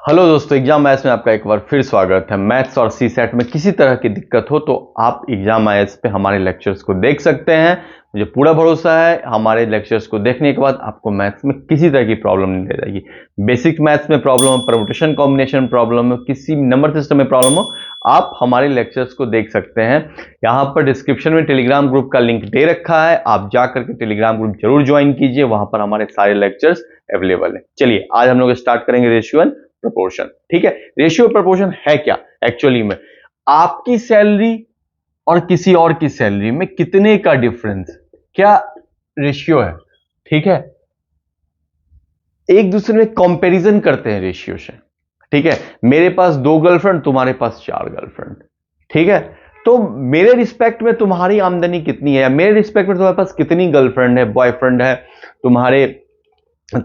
Hello दोस्तों, exam maths में आपका एक बार फिर स्वागत है। मैथ्स और सी सेट में किसी तरह की दिक्कत हो तो आप एग्जाम मैथ्स पे हमारे लेक्चर्स को देख सकते हैं। मुझे पूरा भरोसा है हमारे लेक्चर्स को देखने के बाद आपको मैथ्स में किसी तरह की प्रॉब्लम नहीं रह जाएगी। बेसिक मैथ्स में प्रॉब्लम हो, परम्यूटेशन कॉम्बिनेशन प्रॉब्लम हो, किसी नंबर सिस्टम में प्रॉब्लम हो, आप हमारे लेक्चर्स को देख सकते हैं। यहाँ पर डिस्क्रिप्शन में टेलीग्राम ग्रुप का लिंक दे रखा है, आप जाकर के टेलीग्राम ग्रुप जरूर ज्वाइन कीजिए, वहां पर हमारे सारे लेक्चर्स अवेलेबल है। चलिए आज हम लोग स्टार्ट करेंगे रेशियो एंड प्रोपोर्शन। ठीक है, रेशियो प्रोपोर्शन है क्या एक्चुअली में? आपकी सैलरी और किसी और की सैलरी में कितने का डिफरेंस, क्या रेशियो है। ठीक है, एक दूसरे में कंपैरिजन करते हैं रेशियो से। ठीक है, मेरे पास 2 गर्लफ्रेंड, तुम्हारे पास 4 गर्लफ्रेंड। ठीक है, तो मेरे रिस्पेक्ट में तुम्हारी आमदनी कितनी है, या मेरे रिस्पेक्ट में तुम्हारे पास कितनी गर्लफ्रेंड है, बॉयफ्रेंड है,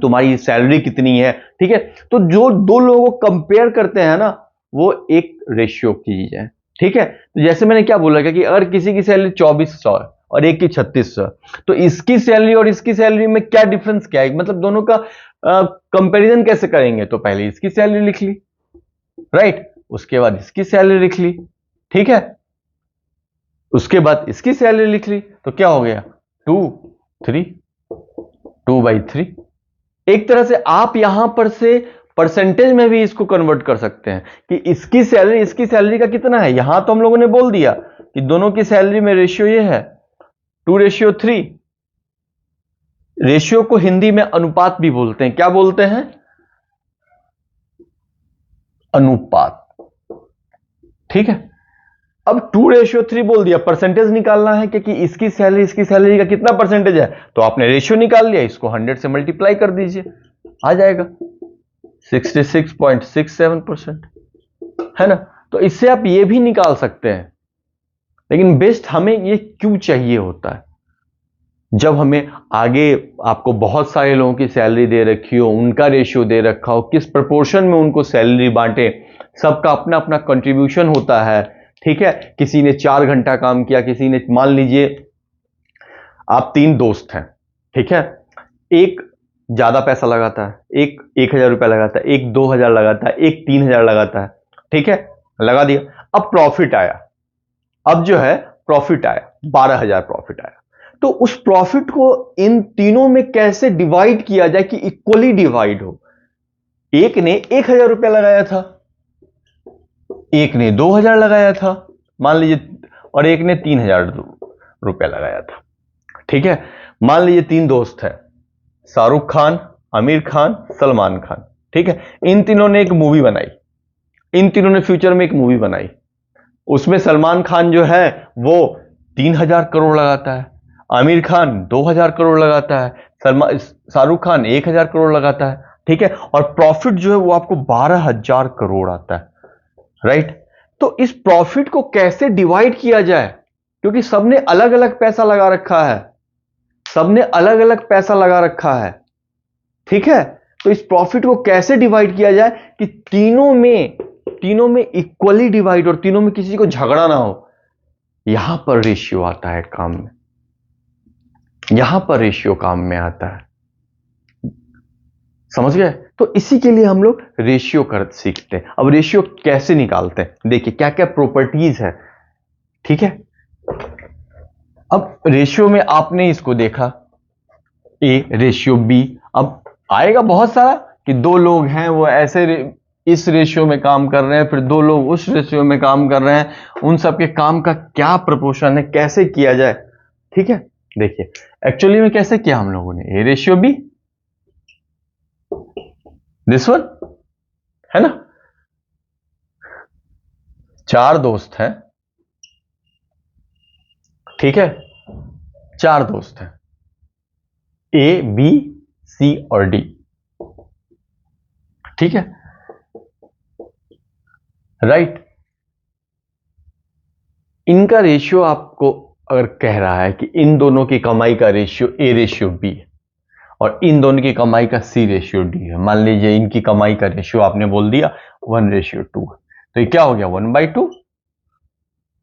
तुम्हारी सैलरी कितनी है। ठीक है, तो जो दो लोगों को कंपेयर करते हैं ना, वो एक रेशियो की चीज है। ठीक है, तो जैसे मैंने क्या बोला कि अगर किसी की सैलरी 2400 है और एक की 3600, तो इसकी सैलरी और इसकी सैलरी में क्या डिफरेंस क्या है, मतलब दोनों का कंपैरिजन कैसे करेंगे? तो पहले इसकी सैलरी लिख ली, राइट, उसके बाद इसकी सैलरी लिख ली। ठीक है, उसके बाद इसकी सैलरी लिख ली, तो क्या हो गया? 2 2/3। एक तरह से आप यहां पर से परसेंटेज में भी इसको कन्वर्ट कर सकते हैं कि इसकी सैलरी का कितना है। यहां तो हम लोगों ने बोल दिया कि दोनों की सैलरी में रेशियो ये है 2:3। रेशियो को हिंदी में अनुपात भी बोलते हैं। क्या बोलते हैं? अनुपात। ठीक है, अब 2:3 बोल दिया, परसेंटेज निकालना है क्योंकि इसकी सैलरी का कितना परसेंटेज है, तो आपने रेशियो निकाल लिया, इसको 100 से मल्टीप्लाई कर दीजिए, आ जाएगा 66.67%, है ना। तो इससे आप ये भी निकाल सकते हैं, लेकिन बेस्ट हमें ये क्यों चाहिए होता है? जब हमें आगे आपको बहुत सारे लोगों की सैलरी दे रखी हो, उनका रेशियो दे रखा हो, किस प्रपोर्शन में उनको सैलरी बांटे, सबका अपना अपना कंट्रीब्यूशन होता है। ठीक है, किसी ने 4 घंटा काम किया, किसी ने, मान लीजिए आप 3 दोस्त हैं। ठीक है, एक ज्यादा पैसा लगाता है, एक 1000 रुपया लगाता है, एक 2000 लगाता है, एक 3000 लगाता है। ठीक है, लगा दिया, अब प्रॉफिट आया, अब जो है प्रॉफिट आया 12000 प्रॉफिट आया। तो उस प्रॉफिट को इन तीनों में कैसे डिवाइड किया जाए कि इक्वली डिवाइड हो। एक ने 1000 रुपया लगाया था, एक ने 2000 लगाया था, मान लीजिए, और एक ने 3000 रुपया लगाया था। ठीक है, मान लीजिए 3 दोस्त है, शाहरुख खान, आमिर खान, सलमान खान। ठीक है, इन तीनों ने एक मूवी बनाई, इन तीनों ने फ्यूचर में एक मूवी बनाई। उसमें सलमान खान जो है वो 3000 करोड़ लगाता है, आमिर खान 2000 करोड़ लगाता है, शाहरुख खान 1000 करोड़ लगाता है। ठीक है, और प्रॉफिट जो है वो आपको 12000 करोड़ आता है, राइट। तो इस प्रॉफिट को कैसे डिवाइड किया जाए, क्योंकि सबने अलग अलग पैसा लगा रखा है, सबने अलग अलग पैसा लगा रखा है। ठीक है, तो इस प्रॉफिट को कैसे डिवाइड किया जाए कि तीनों में इक्वली डिवाइड और तीनों में किसी को झगड़ा ना हो। यहां पर रेशियो आता है काम में, यहां पर रेशियो काम में आता है, समझ गए? तो इसी के लिए हम लोग रेशियो कर सीखते हैं। अब रेशियो कैसे निकालते हैं, देखिए क्या क्या प्रॉपर्टीज है। ठीक है, अब रेशियो में आपने इसको देखा ए रेशियो बी, अब आएगा बहुत सारा कि 2 लोग हैं वो ऐसे इस रेशियो में काम कर रहे हैं, फिर 2 लोग उस रेशियो में काम कर रहे हैं, उन सब के काम का क्या प्रोपोर्शन है, कैसे किया जाए। ठीक है, देखिए एक्चुअली में कैसे किया हम लोगों ने, a ratio b, this one, है ना। 4 दोस्त हैं, ठीक है, 4 दोस्त हैं, ए बी सी और डी। ठीक है, राइट। इनका रेशियो आपको अगर कह रहा है कि इन दोनों की कमाई का रेशियो ए रेशियो बी है और इन दोनों की कमाई का सी रेशियो डी है, मान लीजिए इनकी कमाई का रेशियो आपने बोल दिया 1:2 है, तो ये क्या हो गया 1/2,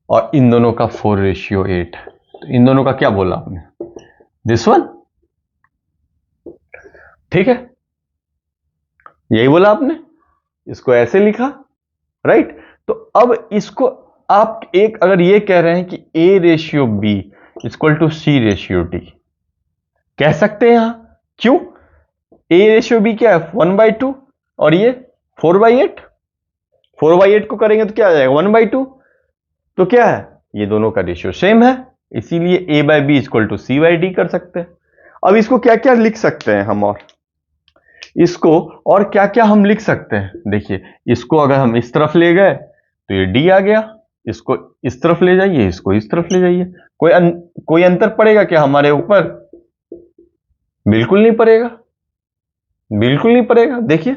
और इन दोनों का 4:8 है, तो इन दोनों का क्या बोला आपने, दिस वन। ठीक है, यही बोला आपने। इसको ऐसे लिखा, राइट। तो अब इसको आप एक अगर ये कह रहे हैं कि A ratio B equal to C ratio D कह सकते हैं यहां। क्यों? A रेशियो B क्या है 1/2 और ये 4/8। 4/8 को करेंगे तो क्या आ जाएगा 1/2। तो क्या है, ये दोनों का रेशियो सेम है, इसीलिए A/B इक्वल टू C/D कर सकते हैं। अब इसको क्या क्या लिख सकते हैं हम, और इसको और क्या क्या हम लिख सकते हैं। देखिए इसको अगर हम इस तरफ ले गए तो ये D आ गया, इसको इस तरफ ले जाइए, इसको इस तरफ ले जाइए, कोई अंतर पड़ेगा क्या हमारे ऊपर? बिल्कुल नहीं पड़ेगा, बिल्कुल नहीं पड़ेगा। देखिए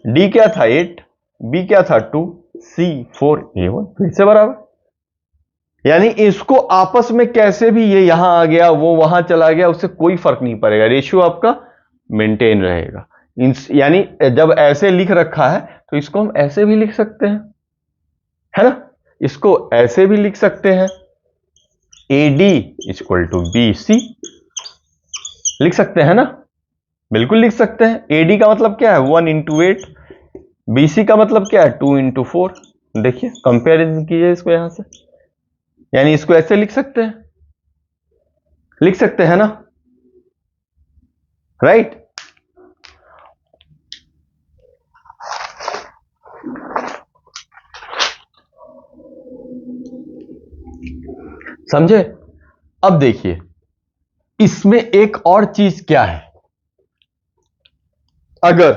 D क्या था 8, B क्या था 2, C 4, A 1 फिर से बराबर। यानी इसको आपस में कैसे भी ये यहां आ गया वो वहां चला गया उससे कोई फर्क नहीं पड़ेगा, रेशियो आपका मेंटेन रहेगा। यानी जब ऐसे लिख रखा है तो इसको हम ऐसे भी लिख सकते हैं, है ना। इसको ऐसे भी लिख सकते हैं AD इक्वल टू BC लिख सकते हैं ना, बिल्कुल लिख सकते हैं। AD का मतलब क्या है 1 इंटू 8, BC का मतलब क्या है 2 इंटू 4। देखिए कंपेरिजन कीजिए इसको यहां से, यानी इसको ऐसे लिख सकते हैं, लिख सकते हैं ना, राइट। समझे? अब देखिए इसमें एक और चीज क्या है, अगर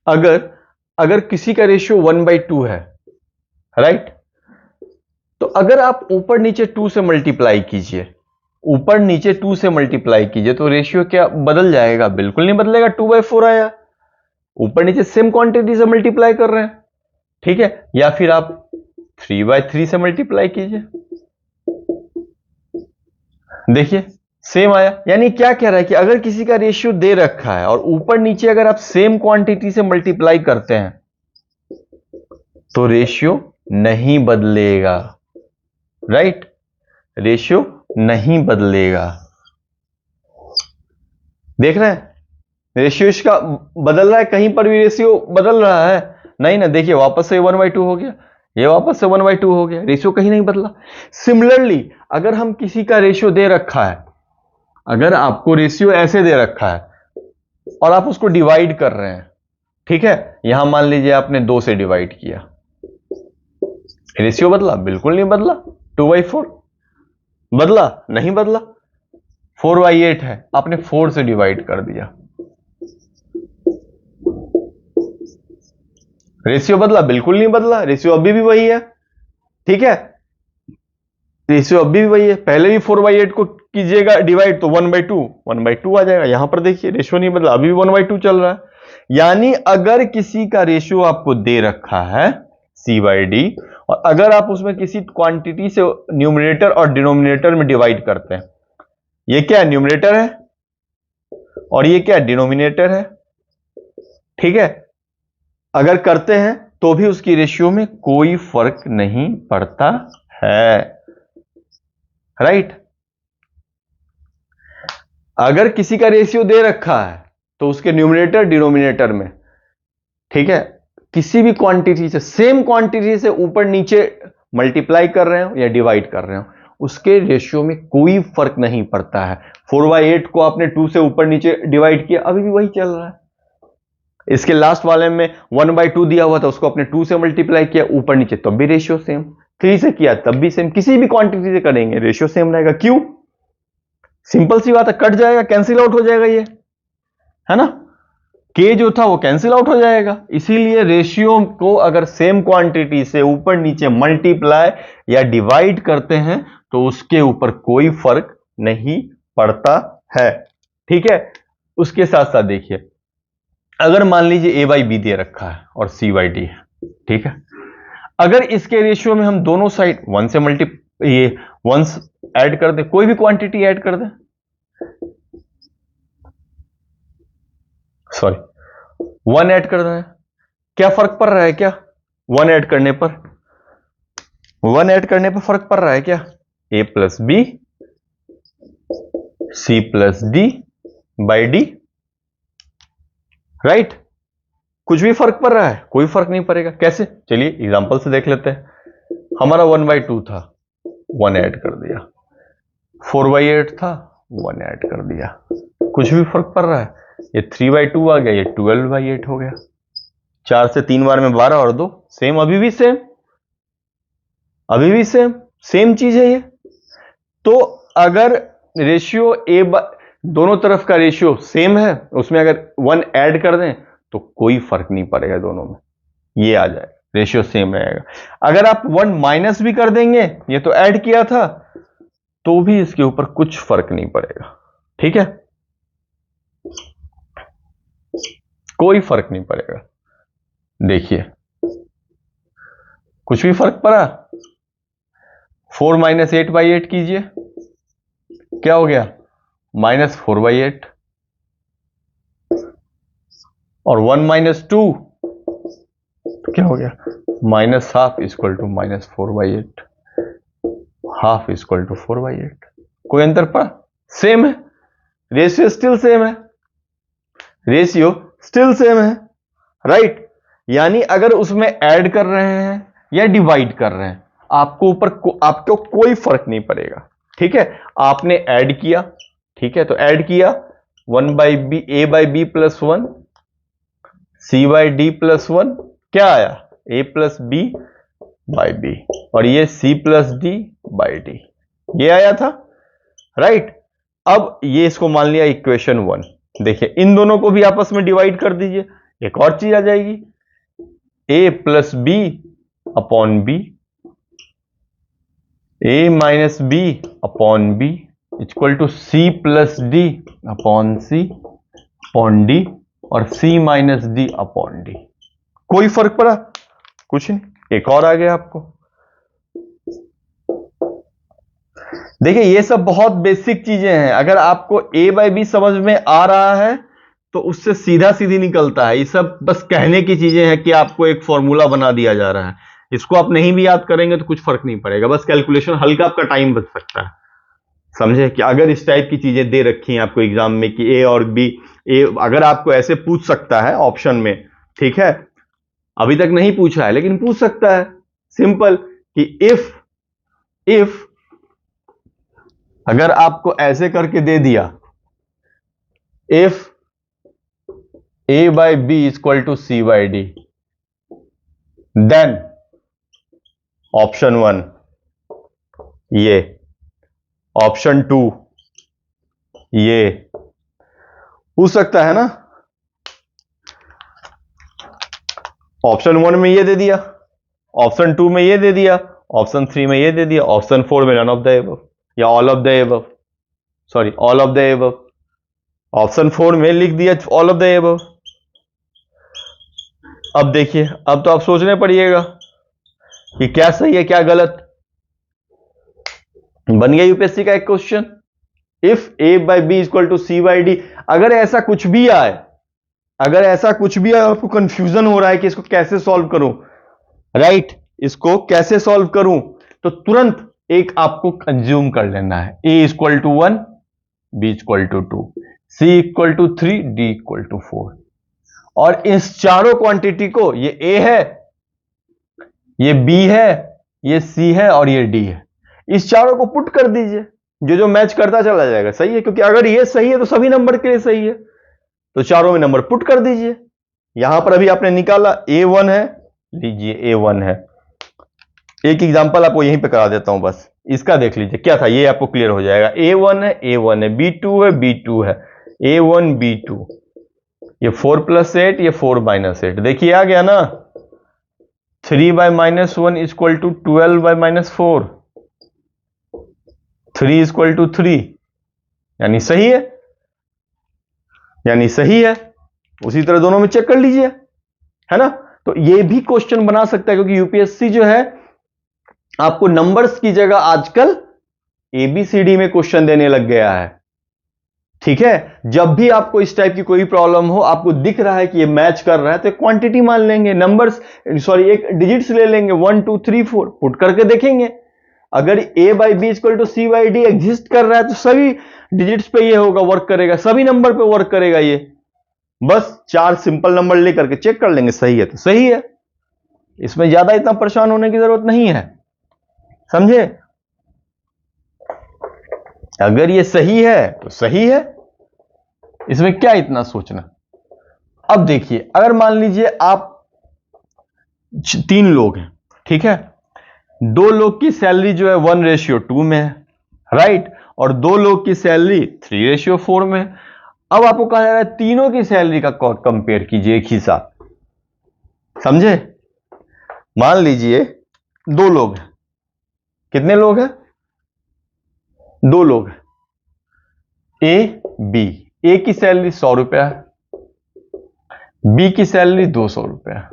अगर अगर किसी का रेशियो 1/2 है, राइट, तो अगर आप ऊपर नीचे 2 से मल्टीप्लाई कीजिए, ऊपर नीचे 2 से मल्टीप्लाई कीजिए तो रेशियो क्या बदल जाएगा? बिल्कुल नहीं बदलेगा, 2/4 आया। ऊपर नीचे सेम क्वांटिटी से मल्टीप्लाई कर रहे हैं, ठीक है। या फिर आप 3/3 से मल्टीप्लाई कीजिए, देखिए सेम आया। यानी क्या कह रहा है कि अगर किसी का रेशियो दे रखा है और ऊपर नीचे अगर आप सेम क्वांटिटी से मल्टीप्लाई करते हैं तो रेशियो नहीं बदलेगा, राइट, रेशियो नहीं बदलेगा। देख रहे हैं रेशियो इसका बदल रहा है, कहीं पर भी रेशियो बदल रहा है नहीं ना। देखिए वापस से 1/2 हो गया, ये वापस से 1/2 हो गया, रेशियो कहीं नहीं बदला। सिमिलरली अगर हम किसी का रेशियो दे रखा है, अगर आपको रेशियो ऐसे दे रखा है और आप उसको डिवाइड कर रहे हैं, ठीक है, यहां मान लीजिए आपने 2 से डिवाइड किया, रेशियो बदला? बिल्कुल नहीं बदला। 2/4 बदला? नहीं बदला। 4/8 है, आपने 4 से डिवाइड कर दिया, रेशियो बदला? बिल्कुल नहीं बदला, रेशियो अभी भी वही है, ठीक है, रेशियो अभी भी वही है। पहले भी 4/8 को कीजिएगा डिवाइड तो 1/2 आ जाएगा। यहां पर देखिए रेशियो नहीं बदला, अभी भी 1/2 चल रहा है। यानी अगर किसी का रेशियो आपको दे रखा है C/D और अगर आप उसमें किसी क्वांटिटी से न्यूमरेटर और डिनोमिनेटर में डिवाइड करते हैं, ये क्या न्यूमरेटर है और ये क्या डिनोमिनेटर है, ठीक है, अगर करते हैं तो भी उसकी रेशियो में कोई फर्क नहीं पड़ता है, राइट। अगर किसी का रेशियो दे रखा है तो उसके न्यूमरेटर डिनोमिनेटर में, ठीक है, किसी भी क्वांटिटी से सेम क्वांटिटी से ऊपर नीचे मल्टीप्लाई कर रहे हो या डिवाइड कर रहे हो, उसके रेशियो में कोई फर्क नहीं पड़ता है। 4/8 को आपने 2 से ऊपर नीचे डिवाइड किया, अभी भी वही चल रहा है। इसके लास्ट वाले में 1/2 दिया हुआ था, उसको आपने 2 से मल्टीप्लाई किया ऊपर नीचे, तब भी रेशियो सेम। 3 से किया तब भी सेम, किसी भी क्वांटिटी से करेंगे रेशियो सेम रहेगा। क्यों? सिंपल सी बात है, कट जाएगा, कैंसिल आउट हो जाएगा, ये है ना, के जो था वो कैंसिल आउट हो जाएगा। इसीलिए रेशियो को अगर सेम क्वांटिटी से ऊपर नीचे मल्टीप्लाई या डिवाइड करते हैं तो उसके ऊपर कोई फर्क नहीं पड़ता है, ठीक है। उसके साथ साथ देखिए अगर मान लीजिए A/B दे रखा है और C/D है, ठीक है, अगर इसके रेशियो में हम दोनों साइड 1 से ये 1 ऐड कर दें, कोई भी क्वांटिटी ऐड कर दें, सॉरी 1 ऐड कर दें, क्या फर्क पड़ रहा है क्या? 1 ऐड करने पर, 1 ऐड करने पर फर्क पड़ रहा है क्या? A+B C+D/D, right. कुछ भी फर्क पड़ रहा है? कोई फर्क नहीं पड़ेगा। कैसे? चलिए एग्जांपल से देख लेते हैं। हमारा 1/2 था, 1 ऐड कर दिया। 4/8 था, 1 ऐड कर दिया। कुछ भी फर्क पड़ रहा है? ये 3/2 आ गया, ये 12/8 हो गया। 4 से 3 बार में 12 और 2 सेम, अभी भी सेम, अभी भी सेम, सेम चीज है ये। तो अगर रेशियो दोनों तरफ का रेशियो सेम है, उसमें अगर 1 ऐड कर दें तो कोई फर्क नहीं पड़ेगा दोनों में, ये आ जाएगा, रेशियो सेम रहेगा। अगर आप 1 माइनस भी कर देंगे, ये तो ऐड किया था, तो भी इसके ऊपर कुछ फर्क नहीं पड़ेगा। ठीक है, कोई फर्क नहीं पड़ेगा। देखिए कुछ भी फर्क पड़ा? 4 - 8/8 कीजिए, क्या हो गया? -4/8। और 1 - 2 क्या हो गया? -12 equal to -4/8। Half equal to 4/8। कोई अंतर पड़ा? सेम है, रेशियो स्टिल सेम है, रेशियो स्टिल सेम है, राइट। यानी अगर उसमें ऐड कर रहे हैं या डिवाइड कर रहे हैं, आपको कोई फर्क नहीं पड़ेगा। ठीक है, आपने ऐड किया, ठीक है, तो ऐड किया 1/b, a/b + 1, c/d + 1, क्या आया? a + b/b, और ये c + d/d, ये आया था, राइट। अब ये इसको मान लिया इक्वेशन 1। देखिए इन दोनों को भी आपस में डिवाइड कर दीजिए, एक और चीज आ जाएगी, a + b/b, a - b/b equal to c + d/c/d और c - d/d। कोई फर्क पड़ा? कुछ नहीं। एक और आ गया आपको। देखिए ये सब बहुत बेसिक चीजें हैं, अगर आपको a/b समझ में आ रहा है तो उससे सीधा सीधी निकलता है। ये सब बस कहने की चीजें हैं कि आपको एक फॉर्मूला बना दिया जा रहा है, इसको आप नहीं भी याद करेंगे तो कुछ फर्क नहीं पड़ेगा, बस कैलकुलेशन हल्का आपका टाइम बच सकता है। समझे कि अगर इस टाइप की चीजें दे रखी हैं आपको एग्जाम में कि ए और बी, अगर आपको ऐसे पूछ सकता है ऑप्शन में, ठीक है, अभी तक नहीं पूछा है लेकिन पूछ सकता है, सिंपल कि इफ अगर आपको ऐसे करके दे दिया, if a/b equal to c/d, then option 1 ये, ऑप्शन 2 ये, पूछ सकता है ना। ऑप्शन 1 में ये दे दिया, ऑप्शन 2 में ये दे दिया, ऑप्शन 3 में ये दे दिया, ऑप्शन 4 में नन ऑफ द एबव या all of the above, sorry all of the above. Option 4 में लिख दिया ऑल ऑफ द एबव। अब देखिए, अब तो आप सोचने पड़िएगा कि क्या सही है क्या गलत। बन गया यूपीएससी का एक question, if a/b equal to c/d। अगर ऐसा कुछ भी आए, अगर ऐसा कुछ भी आए, आपको कंफ्यूजन हो रहा है कि इसको कैसे सॉल्व करूं, राइट, इसको कैसे सॉल्व करूं, तो तुरंत एक आपको कंज्यूम कर लेना है, a equal to 1, b equal to 2, c equal to 3, d equal to 4। और इस चारों क्वांटिटी को, ये a है, ये b है, ये c है और ये d है, इस चारों को पुट कर दीजिए, जो जो मैच करता चला जाएगा सही है, क्योंकि अगर ये सही है तो सभी नंबर के लिए सही है, तो चारों में नंबर पुट कर दीजिए। यहां पर अभी आपने निकाला a1 है, लीजिए a1 है। एक एग्जांपल आपको यहीं पे करा देता हूं, बस इसका देख लीजिए क्या था, ये आपको क्लियर हो जाएगा। a1 है, a1 है, b2 है, b2 है, a1 b2, ये 4 + 8, ये 4 - 8, देखिए आ गया ना, 3/- 1 इक्वल टू 12/- 4, 3 इक्वल टू 3, यानी सही है, यानी सही है। उसी तरह दोनों में चेक कर लीजिए, है ना। तो ये भी क्वेश्चन बना सकता है, क्योंकि यूपीएससी जो है आपको नंबर्स की जगह आजकल एबीसीडी में क्वेश्चन देने लग गया है। ठीक है, जब भी आपको इस टाइप की कोई प्रॉब्लम हो, आपको दिख रहा है कि ये मैच कर रहा है, तो क्वांटिटी मान लेंगे, नंबर्स सॉरी एक डिजिट्स ले लेंगे, 1 2 3 4, पुट करके देखेंगे। अगर a/b equal to c/d exist कर रहा है तो सभी डिजिट्स पे ये होगा, वर्क करेगा, सभी नंबर पे वर्क करेगा ये, बस 4 सिंपल नंबर लेकर के चेक कर लेंगे, सही है तो सही है, इसमें ज्यादा इतना परेशान होने की जरूरत नहीं है, समझे। अगर ये सही है तो सही है, इसमें क्या इतना सोचना। अब देखिए, अगर मान लीजिए आप 3 लोग हैं, ठीक है, 2 लोग की सैलरी जो है 1:2 में है, राइट, और 2 लोग की सैलरी 3:4 में है। अब आपको कहा जा रहा है तीनों की सैलरी का कंपेयर कीजिए एक ही साथ, समझे। मान लीजिए 2 लोग हैं, कितने लोग हैं, 2 लोग हैं, ए बी, ए की सैलरी 100 रुपया है, बी की सैलरी 200 रुपया है,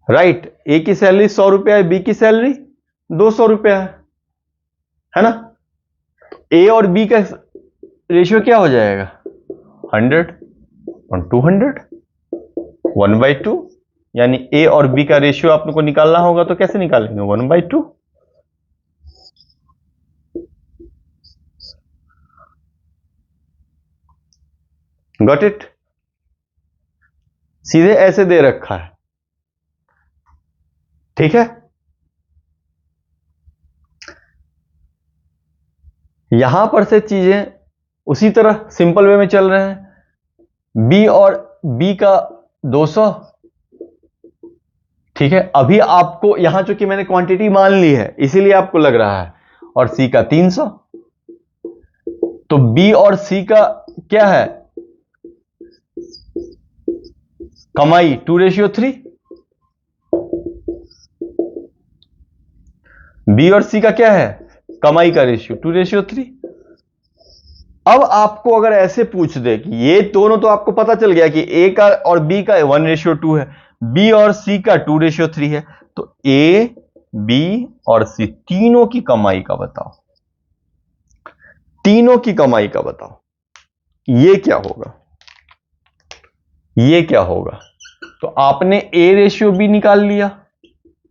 राइट, ए की सैलरी 100 रुपया है, बी की सैलरी 200 रुपया है ना। ए और बी का रेशियो क्या हो जाएगा, 100 और 200, 1/2, यानी ए और बी का रेशियो आप लोग को निकालना होगा तो कैसे निकालेंगे, 1/2। गॉट इट, सीधे ऐसे दे रखा है, ठीक है। यहां पर से चीजें उसी तरह सिंपल वे में चल रहे हैं, बी और बी का 200, ठीक है। अभी आपको यहां चूंकि मैंने क्वांटिटी मान ली है इसीलिए आपको लग रहा है, और सी का 300, तो बी और सी का क्या है, कमाई 2:3, बी और सी का क्या है, कमाई का रेशियो 2:3। अब आपको अगर ऐसे पूछ दे कि ये दोनों, तो आपको पता चल गया कि ए का और बी का 1:2 है, बी और सी का 2:3 है, तो ए बी और सी तीनों की कमाई का बताओ, तीनों की कमाई का बताओ, ये क्या होगा, ये क्या होगा। तो आपने ए रेशियो बी निकाल लिया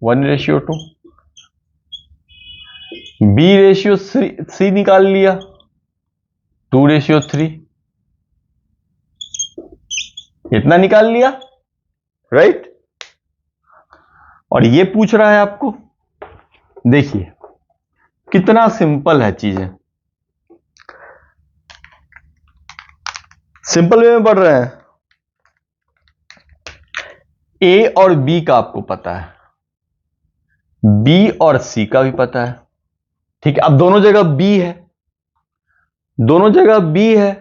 1:2, बी रेशियो सी निकाल लिया 2:3, इतना निकाल लिया, राइट। और ये पूछ रहा है आपको, देखिए कितना सिंपल है चीजें, सिंपल वे में बढ़ रहे हैं। ए और बी का आपको पता है, बी और सी का भी पता है, ठीक है। अब दोनों जगह बी है, दोनों जगह बी है,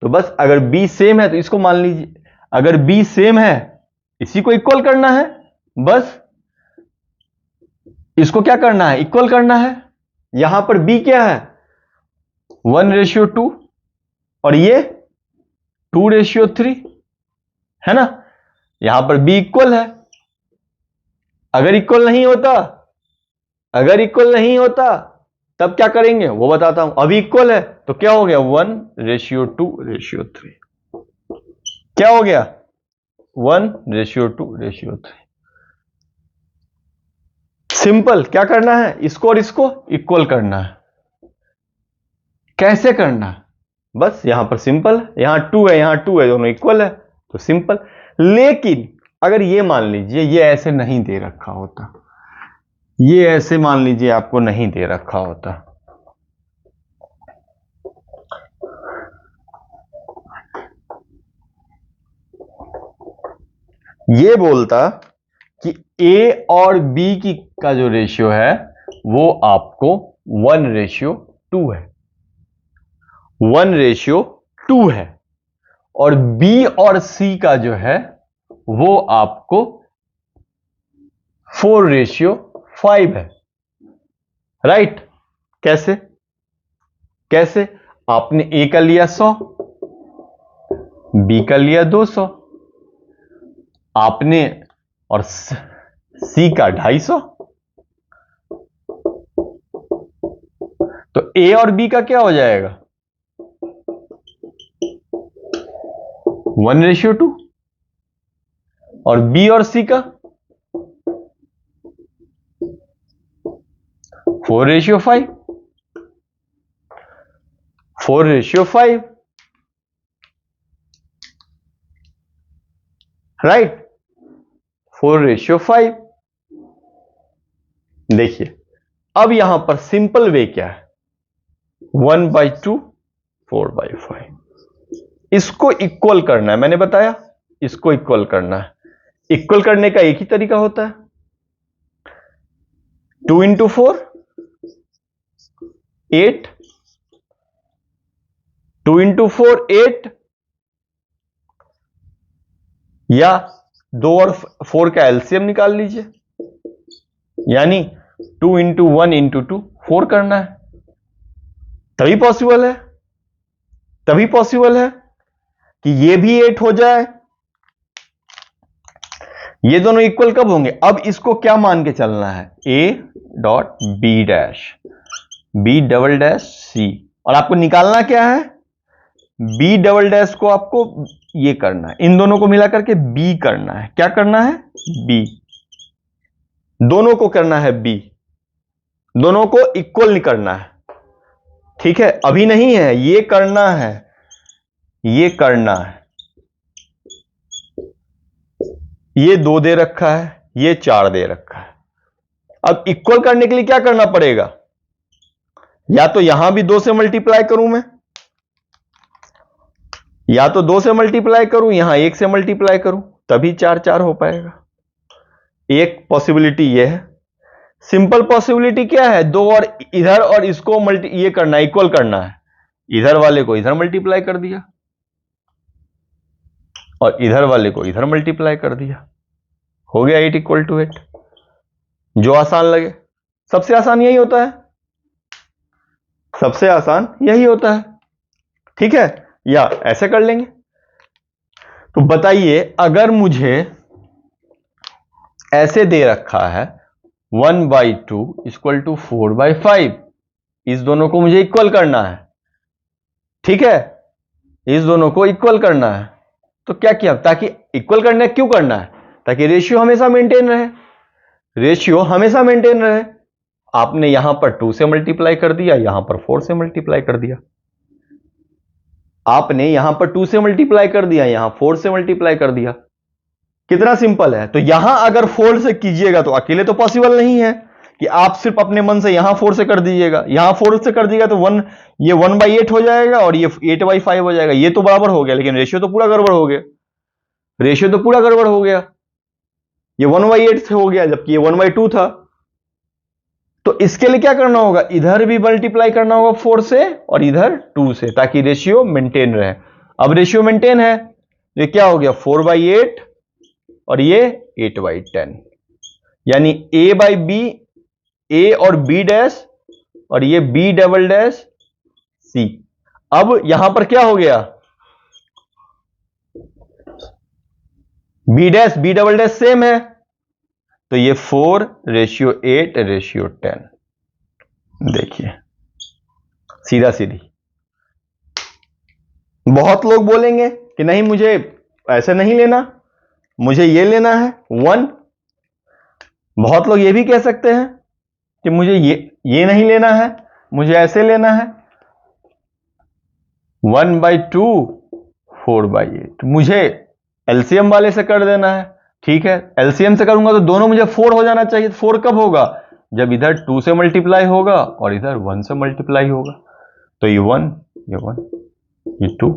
तो बस अगर बी सेम है तो इसको मान लीजिए, अगर बी सेम है इसी को इक्वल करना है, बस इसको क्या करना है, इक्वल करना है। यहां पर बी क्या है, 1:2, और ये 2:3, है ना। यहां पर बी इक्वल है, अगर इक्वल नहीं होता, अगर इक्वल नहीं होता तब क्या करेंगे वो बताता हूं। अभी इक्वल है तो क्या हो गया, 1:2:3, क्या हो गया, 1:2:3। सिंपल, क्या करना है, इसको और इसको इक्वल करना है। कैसे करना है, बस यहां पर सिंपल, यहां 2 है, यहां 2 है, दोनों इक्वल है तो सिंपल। लेकिन अगर ये मान लीजिए ये ऐसे नहीं दे रखा होता, ये ऐसे मान लीजिए आपको नहीं दे रखा होता, ये बोलता कि ए और बी की का जो रेशियो है वो आपको 1:2 है, 1:2 है, और बी और सी का जो है वो आपको 4:5 है, राइट। कैसे, कैसे, आपने ए का लिया 100, बी का लिया 200, आपने और सी का 250, तो ए और बी का क्या हो जाएगा, 1:2, और बी और सी का 4:5, 4:5, राइट, 4:5। देखिए अब यहां पर सिंपल वे क्या है, 1/2, 4/5। इसको इक्वल करना है, मैंने बताया इसको इक्वल करना है। इक्वल करने का एक ही तरीका होता है, 2 × 4 8, 2 × 4 8, या 2 और 4 का एलसीएम निकाल लीजिए, यानी 2 × 1 × 2 4 करना है। तभी पॉसिबल है, तभी पॉसिबल है कि ये भी 8 हो जाए। ये दोनों इक्वल कब होंगे, अब इसको क्या मान के चलना है, A.B', B''C, और आपको निकालना क्या है, B'' को आपको ये करना है, इन दोनों को मिलाकर के B करना है। क्या करना है, B, दोनों को करना है B, दोनों को इक्वल नहीं करना है, ठीक है, अभी नहीं है, ये करना है, ये करना है। ये 2 दे रखा है, ये 4 दे रखा है। अब इक्वल करने के लिए क्या करना पड़ेगा, या तो यहां भी 2 से मल्टीप्लाई करूं मैं, या तो 2 से मल्टीप्लाई करूं, यहां 1 से मल्टीप्लाई करूं, तभी 4 4 हो पाएगा। एक पॉसिबिलिटी यह है। सिंपल पॉसिबिलिटी क्या है, 2 और इधर और इसको ये करना है, इक्वल करना है, इधर वाले को इधर मल्टीप्लाई कर दिया और इधर वाले को इधर मल्टीप्लाई कर दिया, हो गया 8 = 8। जो आसान लगे, सबसे आसान यही होता है, सबसे आसान यही होता है, ठीक है, या ऐसे कर लेंगे। तो बताइए अगर मुझे ऐसे दे रखा है 1/2 = 4/5, इस दोनों को मुझे इक्वल करना है, ठीक है, इस दोनों को इक्वल करना है। तो क्या किया, ताकि इक्वल करना क्यों करना है, ताकि रेशियो हमेशा मेंटेन रहे, रेशियो हमेशा मेंटेन रहे। आपने यहां पर 2 से मल्टीप्लाई कर दिया, यहां पर 4 से मल्टीप्लाई कर दिया, आपने यहां पर 2 से मल्टीप्लाई कर दिया, यहां 4 से मल्टीप्लाई कर दिया, कितना सिंपल है। तो यहां अगर 4 से कीजिएगा तो अकेले तो पॉसिबल नहीं है कि आप सिर्फ अपने मन से यहां 4 से कर दीजिएगा, यहां 4 से कर दीजिएगा तो 1, ये 1/8 हो जाएगा और ये 8/5 हो जाएगा, ये तो बराबर हो गया, लेकिन रेशियो तो पूरा गड़बड़ हो गया, रेशियो तो पूरा गड़बड़ हो गया, ये 1/8 से हो गया जबकि ये 1/2 था। तो इसके लिए क्या करना होगा, इधर भी मल्टीप्लाई करना होगा 4 से और इधर 2 से, ताकि रेशियो मेंटेन रहे। अब रेशियो मेंटेन है, ये क्या हो गया, 4/8 और ये 8/10, यानी A/B, A और B' और ये B''C। अब यहां पर क्या हो गया, B' सेम है, तो ये 4:8:10। देखिए सीधा सीधी। बहुत लोग बोलेंगे कि नहीं मुझे ऐसे नहीं लेना, मुझे ये लेना है 1। बहुत लोग ये भी कह सकते हैं कि मुझे ये नहीं लेना है, मुझे ऐसे लेना है 1/2 4/8, मुझे एलसीएम वाले से कर देना है, ठीक है, एलसीएम से करूंगा तो दोनों मुझे 4 हो जाना चाहिए। 4 कब होगा, जब इधर 2 से मल्टीप्लाई होगा और इधर 1 से मल्टीप्लाई होगा। तो ये 1, ये 1, ये 2,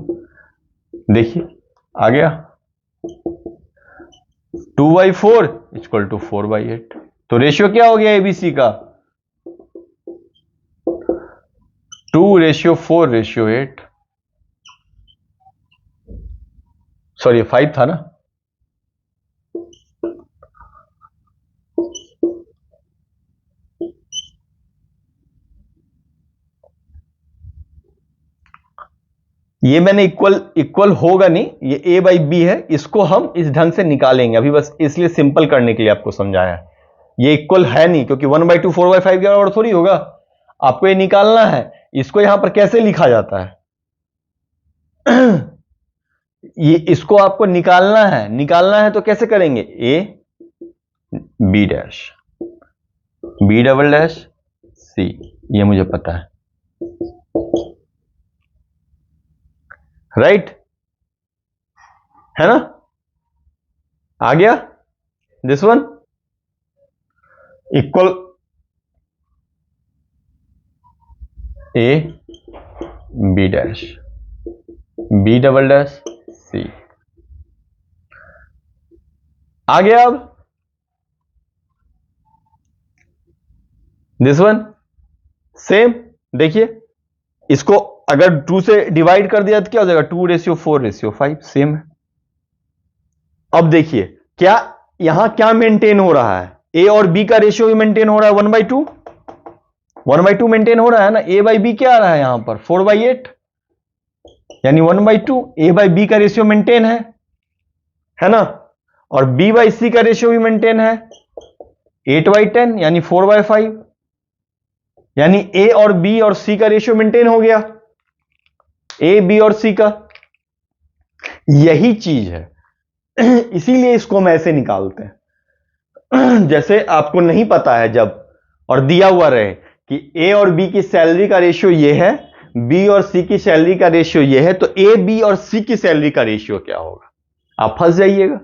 देखिए आ गया 2/4 = 4/8। तो रेशियो क्या हो गया एबीसी का, 2:4:8, सॉरी 5 था ना, ये मैंने इक्वल होगा नहीं, ये A/B है, इसको हम इस ढंग से निकालेंगे, अभी बस इसलिए सिंपल करने के लिए आपको समझाया। ये इक्वल है नहीं, क्योंकि 1/2 4/5 के बराबर थोड़ी होगा, आपको ये निकालना है। इसको यहां पर कैसे लिखा जाता है ये इसको आपको निकालना है तो कैसे करेंगे, B', ये मुझे पता है, राइट है ना। आ गया this one equal a b dash b double dash c आ गया। अब दिस वन सेम, देखिए इसको अगर 2 से डिवाइड कर दिया तो क्या हो जाएगा 2:4:5 सेम है। अब देखिए क्या यहां क्या मेंटेन हो रहा है, ए और बी का रेशियो भी मेंटेन हो रहा है 1/2 1/2 मेंटेन हो रहा है ना। ए बाई बी क्या आ रहा है यहां पर 4/8 यानी 1/2 ए बाई बी का रेशियो मेंटेन है ना। और बी बाई सी का रेशियो भी मेंटेन है 8/10 यानी 4/5 यानी ए और बी और सी का रेशियो मेंटेन हो गया, ए बी और सी का। यही चीज है इसीलिए इसको हम ऐसे निकालते हैं जैसे आपको नहीं पता है जब और दिया हुआ रहे कि ए और बी की सैलरी का रेशियो ये है, बी और सी की सैलरी का रेशियो ये है, तो ए बी और सी की सैलरी का रेशियो क्या होगा, आप फंस जाइएगा।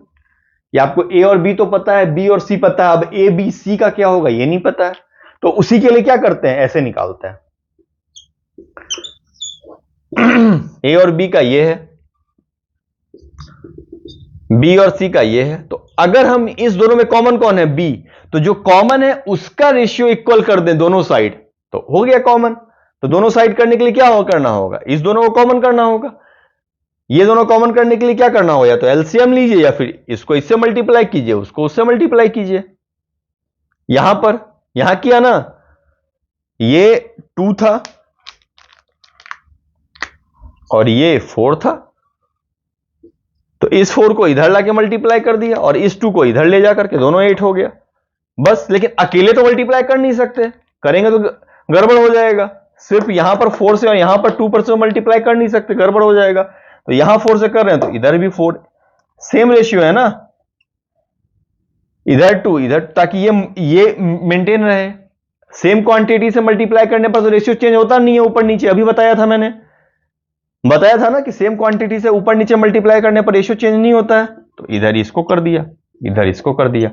या आपको ए और बी तो पता है, बी और सी पता है, अब ए बी सी का क्या होगा ये नहीं पता है, तो उसी के लिए क्या करते हैं ऐसे निकालते हैं ए और बी का ये है, बी और सी का ये है, तो अगर हम इस दोनों में कॉमन कौन है बी, तो जो कॉमन है उसका रेशियो इक्वल कर दें दोनों साइड तो हो गया कॉमन। तो दोनों साइड करने के लिए क्या करना होगा, इस दोनों को कॉमन करना होगा। ये दोनों कॉमन करने के लिए क्या करना होगा, या तो एलसीएम लीजिए या फिर इसको इससे मल्टीप्लाई कीजिए, उसको उससे मल्टीप्लाई कीजिए। यहां पर यहां किया ना, ये 2 था और ये 4 था, तो इस 4 को इधर लाके मल्टीप्लाई कर दिया और इस 2 को इधर ले जाकर के दोनों 8 हो गया बस। लेकिन अकेले तो मल्टीप्लाई कर नहीं सकते, करेंगे तो गड़बड़ हो जाएगा। सिर्फ यहां पर 4 से और यहां पर 2 पर से मल्टीप्लाई कर नहीं सकते, गड़बड़ हो जाएगा। तो यहां 4 से कर रहे हैं तो इधर भी 4, सेम रेशियो है ना, इधर 2 इधर, ताकि ये मेंटेन रहे। सेम क्वांटिटी से मल्टीप्लाई करने पर तो रेशियो चेंज होता नहीं है ऊपर नीचे, अभी बताया था मैंने, बताया था ना कि सेम क्वांटिटी से ऊपर नीचे मल्टीप्लाई करने पर रेशियो चेंज नहीं होता है। तो इधर इसको कर दिया, इधर इसको कर दिया।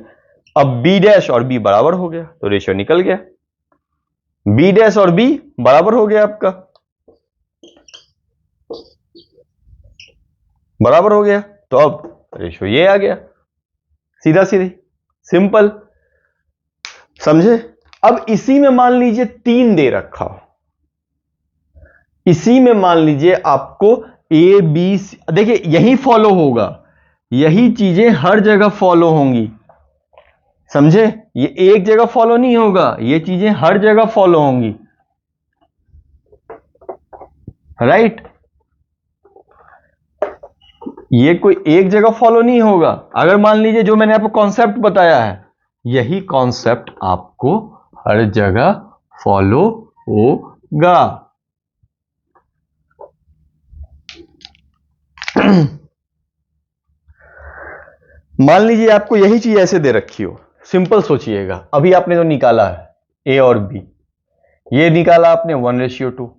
अब बी डैश और बी बराबर हो गया तो रेशियो निकल गया, बी डैश और बी बराबर हो गया, आपका बराबर हो गया। तो अब रेशियो ये आ गया, सीधा सीधी सिंपल, समझे। अब इसी में मान लीजिए 3 दे रखा हो, इसी में मान लीजिए आपको ए बी सी, देखिए यही फॉलो होगा, यही चीजें हर जगह फॉलो होंगी, समझे। ये एक जगह फॉलो नहीं होगा, ये चीजें हर जगह फॉलो होंगी, राइट। ये कोई एक जगह फॉलो नहीं होगा। अगर मान लीजिए जो मैंने आपको कॉन्सेप्ट बताया है, यही कॉन्सेप्ट आपको हर जगह फॉलो होगा। मान लीजिए आपको यही चीज ऐसे दे रखी हो, सिंपल सोचिएगा। अभी आपने जो निकाला है ए और बी, ये निकाला आपने 1:2,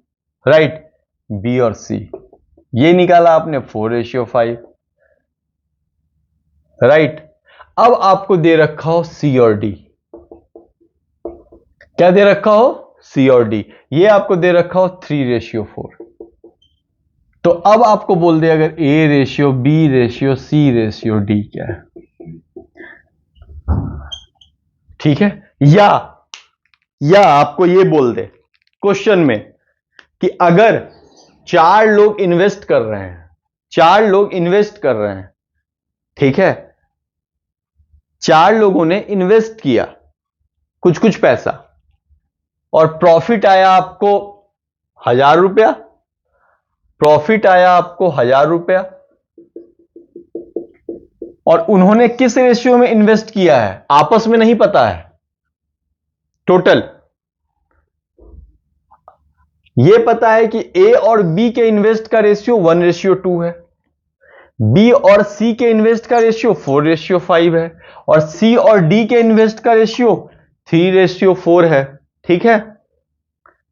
राइट। बी और सी ये निकाला आपने 4:5, राइट। अब आपको दे रखा हो सी और डी, क्या दे रखा हो, सी और डी, ये आपको दे रखा हो 3:4। तो अब आपको बोल दे अगर a ratio B ratio C ratio d क्या है, ठीक है। या आपको ये बोल दे क्वेश्चन में कि अगर 4 लोग इन्वेस्ट कर रहे हैं, 4 लोग इन्वेस्ट कर रहे हैं, ठीक है, 4 लोगों ने इन्वेस्ट किया कुछ कुछ पैसा और प्रॉफिट आया आपको 1000 रुपया, प्रॉफिट आया आपको 1000 रुपया, और उन्होंने किस रेशियो में इन्वेस्ट किया है आपस में नहीं पता है टोटल। यह पता है कि ए और बी के इन्वेस्ट का रेशियो 1:2 है, बी और सी के इन्वेस्ट का रेशियो 4:5 है, और सी और डी के इन्वेस्ट का रेशियो 3:4 है, ठीक है।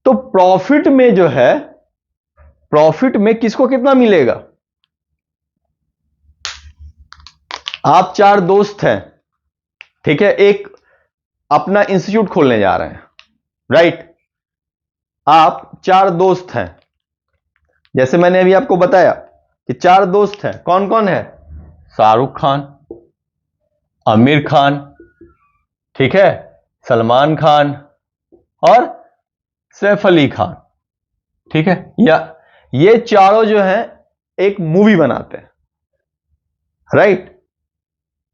तो प्रॉफिट में जो है, प्रॉफिट में किसको कितना मिलेगा, आप 4 दोस्त हैं, ठीक है, एक अपना इंस्टीट्यूट खोलने जा रहे हैं, राइट। आप 4 दोस्त हैं, जैसे मैंने अभी आपको बताया कि 4 दोस्त हैं। कौन कौन है? शाहरुख खान, आमिर खान, ठीक है, सलमान खान और सैफ अली खान, ठीक है। या ये चारों जो हैं एक मूवी बनाते हैं, राइट।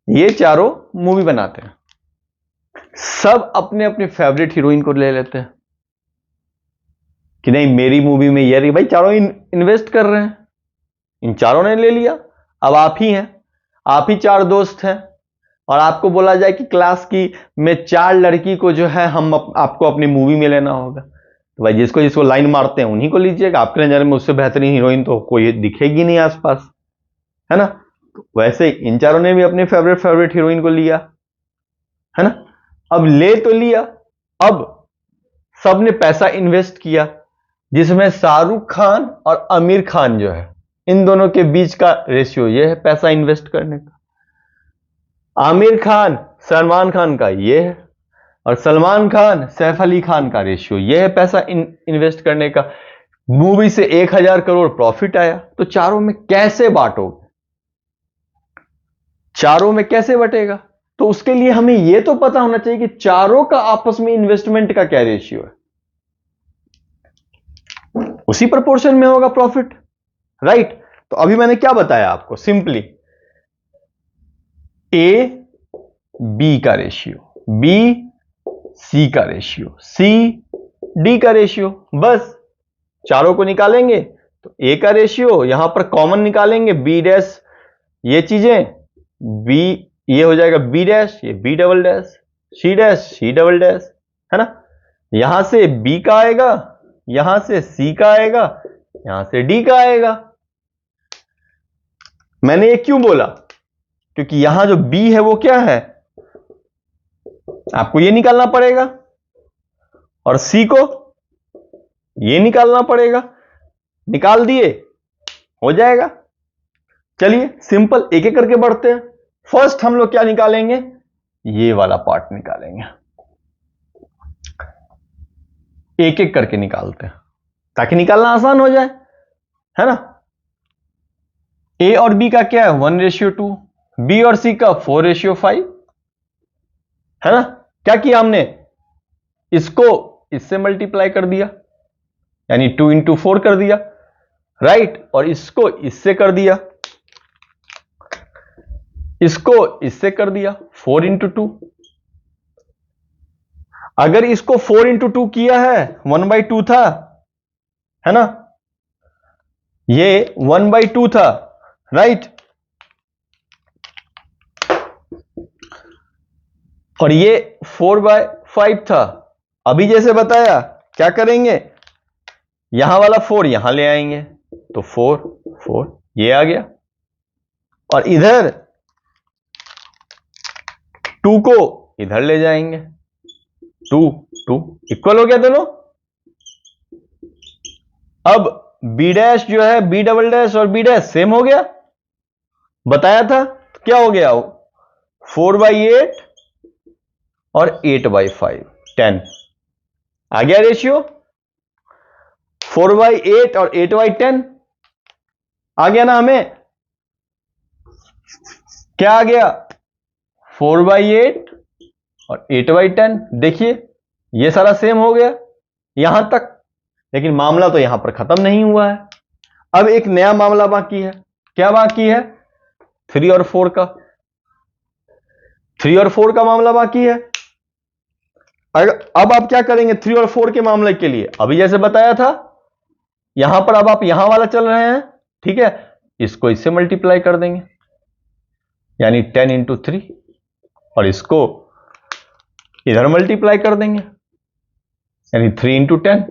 ये चारों मूवी बनाते हैं, सब अपने अपने फेवरेट हीरोइन को ले लेते हैं कि नहीं मेरी मूवी में ये रही। भाई चारों इन्वेस्ट कर रहे हैं, इन चारों ने ले लिया। अब आप ही हैं, आप ही 4 दोस्त हैं और आपको बोला जाए कि क्लास की में 4 लड़की को जो है हम आपको अपनी मूवी में लेना होगा, तो भाई जिसको जिसको लाइन मारते हैं उन्हीं को लीजिएगा। आपके नजर में उससे बेहतरीन हीरोइन तो कोई दिखेगी नहीं आसपास, है ना। वैसे इन चारों ने भी अपने फेवरेट हीरोइन को लिया, है ना। अब ले तो लिया, अब सबने पैसा इन्वेस्ट किया, जिसमें शाहरुख खान और आमिर खान जो है इन दोनों के बीच का रेशियो ये है पैसा इन्वेस्ट करने का। आमिर खान सलमान खान का ये है और सलमान खान सैफ अली खान का रेशियो ये है पैसा इन्वेस्ट करने का। मूवी से 1000 करोड़ प्रॉफिट आया, तो चारों में कैसे बांटोगे? चारों में कैसे बटेगा? तो उसके लिए हमें यह तो पता होना चाहिए कि चारों का आपस में इन्वेस्टमेंट का क्या रेशियो है, उसी प्रोपोर्शन में होगा प्रॉफिट, राइट। तो अभी मैंने क्या बताया आपको, सिंपली ए बी का रेशियो, बी सी का रेशियो, सी डी का रेशियो, बस चारों को निकालेंगे तो ए का रेशियो यहां पर कॉमन निकालेंगे, बी डैश ये चीजें, बी ये हो जाएगा बी डैश, ये बी डबल डैश, सी डबल डैश, है ना। यहां से बी का आएगा, यहां से सी का आएगा, यहां से डी का आएगा। मैंने ये क्यों बोला? क्योंकि यहां जो बी है वो क्या है, आपको ये निकालना पड़ेगा और सी को ये निकालना पड़ेगा। निकाल दिए, हो जाएगा। चलिए सिंपल एक एक करके बढ़ते हैं। फर्स्ट हम लोग क्या निकालेंगे, ये वाला पार्ट निकालेंगे, एक एक करके निकालते हैं ताकि निकालना आसान हो जाए, है ना। ए और बी का क्या है 1:2, बी और सी का 4:5, है ना। क्या किया हमने, इसको इससे मल्टीप्लाई कर दिया यानी 2 into 4 कर दिया, राइट। और इसको इससे कर दिया, इसको इससे कर दिया 4 into 2। अगर इसको 4 into 2 किया है 1/2 था, है ना, ये 1/2 था, राइट। और ये 4/5 था। अभी जैसे बताया क्या करेंगे, यहां वाला 4 यहां ले आएंगे तो 4 4 ये आ गया, और इधर 2 को इधर ले जाएंगे, 2 2 इक्वल हो गया दोनों। अब बी डैश जो है बी डबल डैश और बी डैश सेम हो गया, बताया था। तो क्या हो गया, 4/8 और 8/5 10 आ गया रेशियो। 4/8 और 8/10 आ गया ना हमें, क्या आ गया 4/8 और 8/10। देखिए ये सारा सेम हो गया यहां तक, लेकिन मामला तो यहां पर खत्म नहीं हुआ है। अब एक नया मामला बाकी है। क्या बाकी है, 3 और 4 का, 3 और 4 का मामला बाकी है। अब आप क्या करेंगे 3 और 4 के मामले के लिए, अभी जैसे बताया था यहां पर, अब आप यहां वाला चल रहे हैं, ठीक है, इसको इससे मल्टीप्लाई कर देंगे यानी 10 into 3, और इसको इधर मल्टीप्लाई कर देंगे यानी 3 into 10,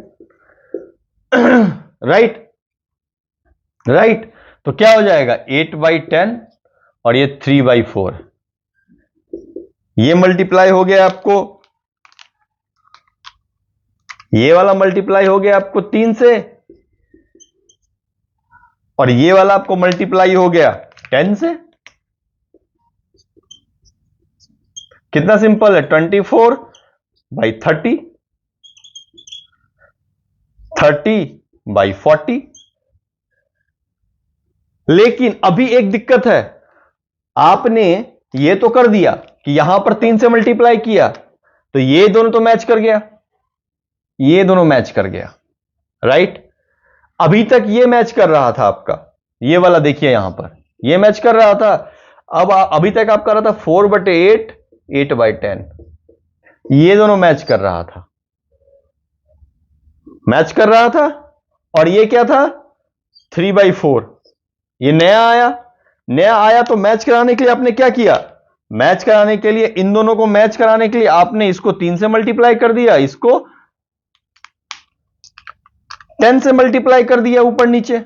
राइट राइट। तो क्या हो जाएगा 8/10 और ये 3/4, ये मल्टीप्लाई हो गया आपको, ये वाला मल्टीप्लाई हो गया आपको 3 से, और ये वाला आपको मल्टीप्लाई हो गया 10 से। कितना सिंपल है, 24/30, 30/40। लेकिन अभी एक दिक्कत है, आपने ये तो कर दिया कि यहां पर 3 से मल्टीप्लाई किया, तो ये दोनों तो मैच कर गया, ये दोनों मैच कर गया, राइट। अभी तक ये मैच कर रहा था आपका, ये वाला देखिए यहां पर ये मैच कर रहा था। अब अभी तक आप कर रहा था 4/8, 8/10, ये दोनों मैच कर रहा था, मैच कर रहा था। और ये क्या था, 3/4, ये नया आया तो मैच कराने के लिए आपने क्या किया, मैच कराने के लिए इन दोनों को मैच कराने के लिए आपने इसको 3 से मल्टीप्लाई कर दिया, इसको 10 से मल्टीप्लाई कर दिया ऊपर नीचे,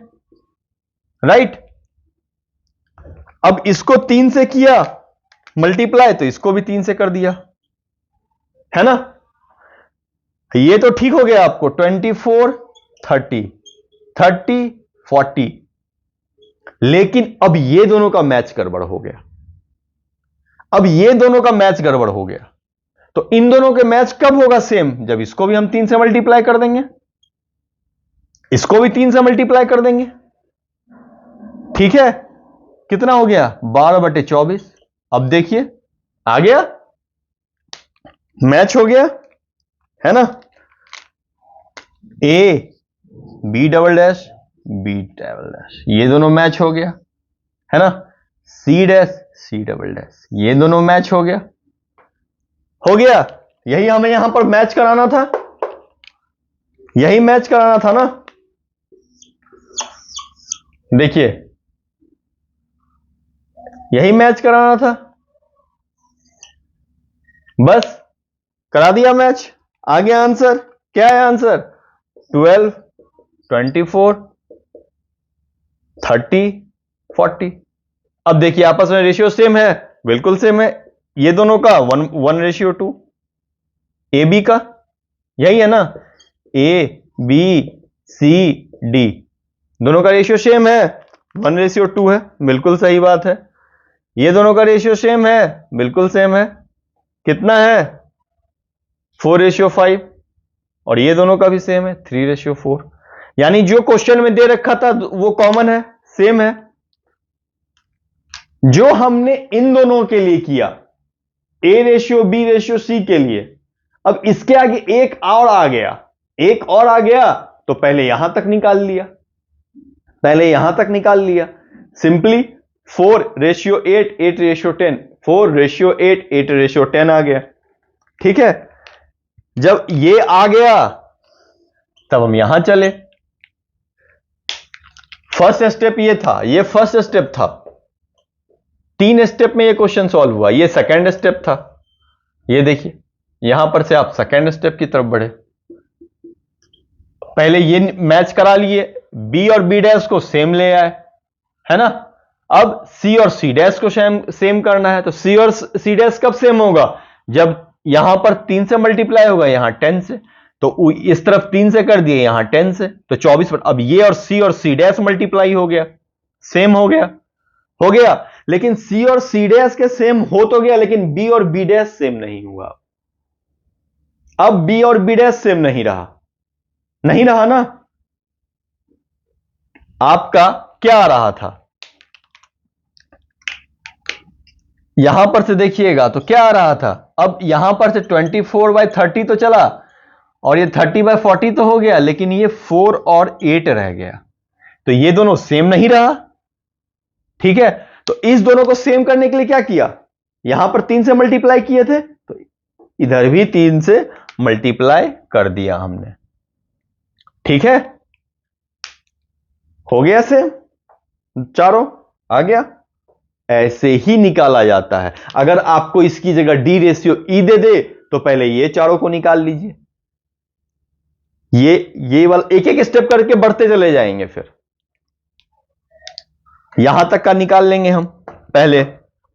राइट। अब इसको 3 से किया मल्टीप्लाई, तो इसको भी 3 से कर दिया, है ना। ये तो ठीक हो गया आपको, 24, 30, 30, 40। लेकिन अब ये दोनों का मैच गड़बड़ हो गया, अब ये दोनों का मैच गड़बड़ हो गया। तो इन दोनों के मैच कब होगा सेम, जब इसको भी हम 3 से मल्टीप्लाई कर देंगे, इसको भी 3 से मल्टीप्लाई कर देंगे, ठीक है। कितना हो गया, 12/24। अब देखिए आ गया, मैच हो गया, है ना। A b double dash, b double dash, ये दोनों मैच हो गया, है ना। सी डैश, सी डबल डैश, ये दोनों मैच हो गया, हो गया। यही हमें यहां पर मैच कराना था, यही मैच कराना था ना। देखिए यही मैच कराना था, बस करा दिया मैच, आ गया आंसर। क्या है आंसर, 12, 24, 30, 40। अब देखिए आपस में रेशियो सेम है, बिल्कुल सेम है, ये दोनों का 1:2, ए बी का, यही है ना, ए बी सी डी दोनों का रेशियो सेम है, 1:2 है, बिल्कुल सही बात है। ये दोनों का रेशियो सेम है, बिल्कुल सेम है, कितना है, 4:5। और ये दोनों का भी सेम है, 3:4। यानी जो क्वेश्चन में दे रखा था वो कॉमन है, सेम है। जो हमने इन दोनों के लिए किया, A:B:C के लिए, अब इसके आगे एक और आ गया, एक और आ गया, तो पहले यहां तक निकाल लिया, पहले यहां तक निकाल लिया सिंपली। 4:8, 8:10, 4:8, 8:10 आ गया, ठीक है। जब ये आ गया तब हम यहां चले, फर्स्ट स्टेप ये था, ये फर्स्ट स्टेप था, 3 स्टेप में ये क्वेश्चन सॉल्व हुआ, ये सेकंड स्टेप था। ये देखिए यहां पर से आप सेकंड स्टेप की तरफ बढ़े, पहले ये मैच करा लिए, बी और बी डैश को सेम ले आए, है ना। अब सी और सी डैश को सेम करना है, तो सी और सी डैश कब सेम होगा, जब यहां पर 3 से मल्टीप्लाई होगा, यहां 10 से, तो इस तरफ 3 से कर दिए, यहां 10 से, तो 24 पर। अब ये और सी डैश मल्टीप्लाई हो गया, सेम हो गया, हो गया। लेकिन सी और सी डैश के सेम हो तो गया, लेकिन बी और बी डैश सेम नहीं हुआ। अब बी और बी डैश सेम नहीं रहा, नहीं रहा ना। आपका क्या आ रहा था, यहां पर से देखिएगा तो क्या आ रहा था, अब यहां पर से 24/30 तो चला, और ये 30/40 तो हो गया, लेकिन ये 4 और 8 रह गया, तो ये दोनों सेम नहीं रहा, ठीक है। तो इस दोनों को सेम करने के लिए क्या किया, यहां पर 3 से मल्टीप्लाई किए थे, तो इधर भी 3 से मल्टीप्लाई कर दिया हमने, ठीक है। हो गया सेम, चारों आ गया। ऐसे ही निकाला जाता है। अगर आपको इसकी जगह D/E दे तो पहले ये चारों को निकाल लीजिए, ये वाला एक एक स्टेप करके बढ़ते चले जाएंगे, फिर यहां तक का निकाल लेंगे हम पहले।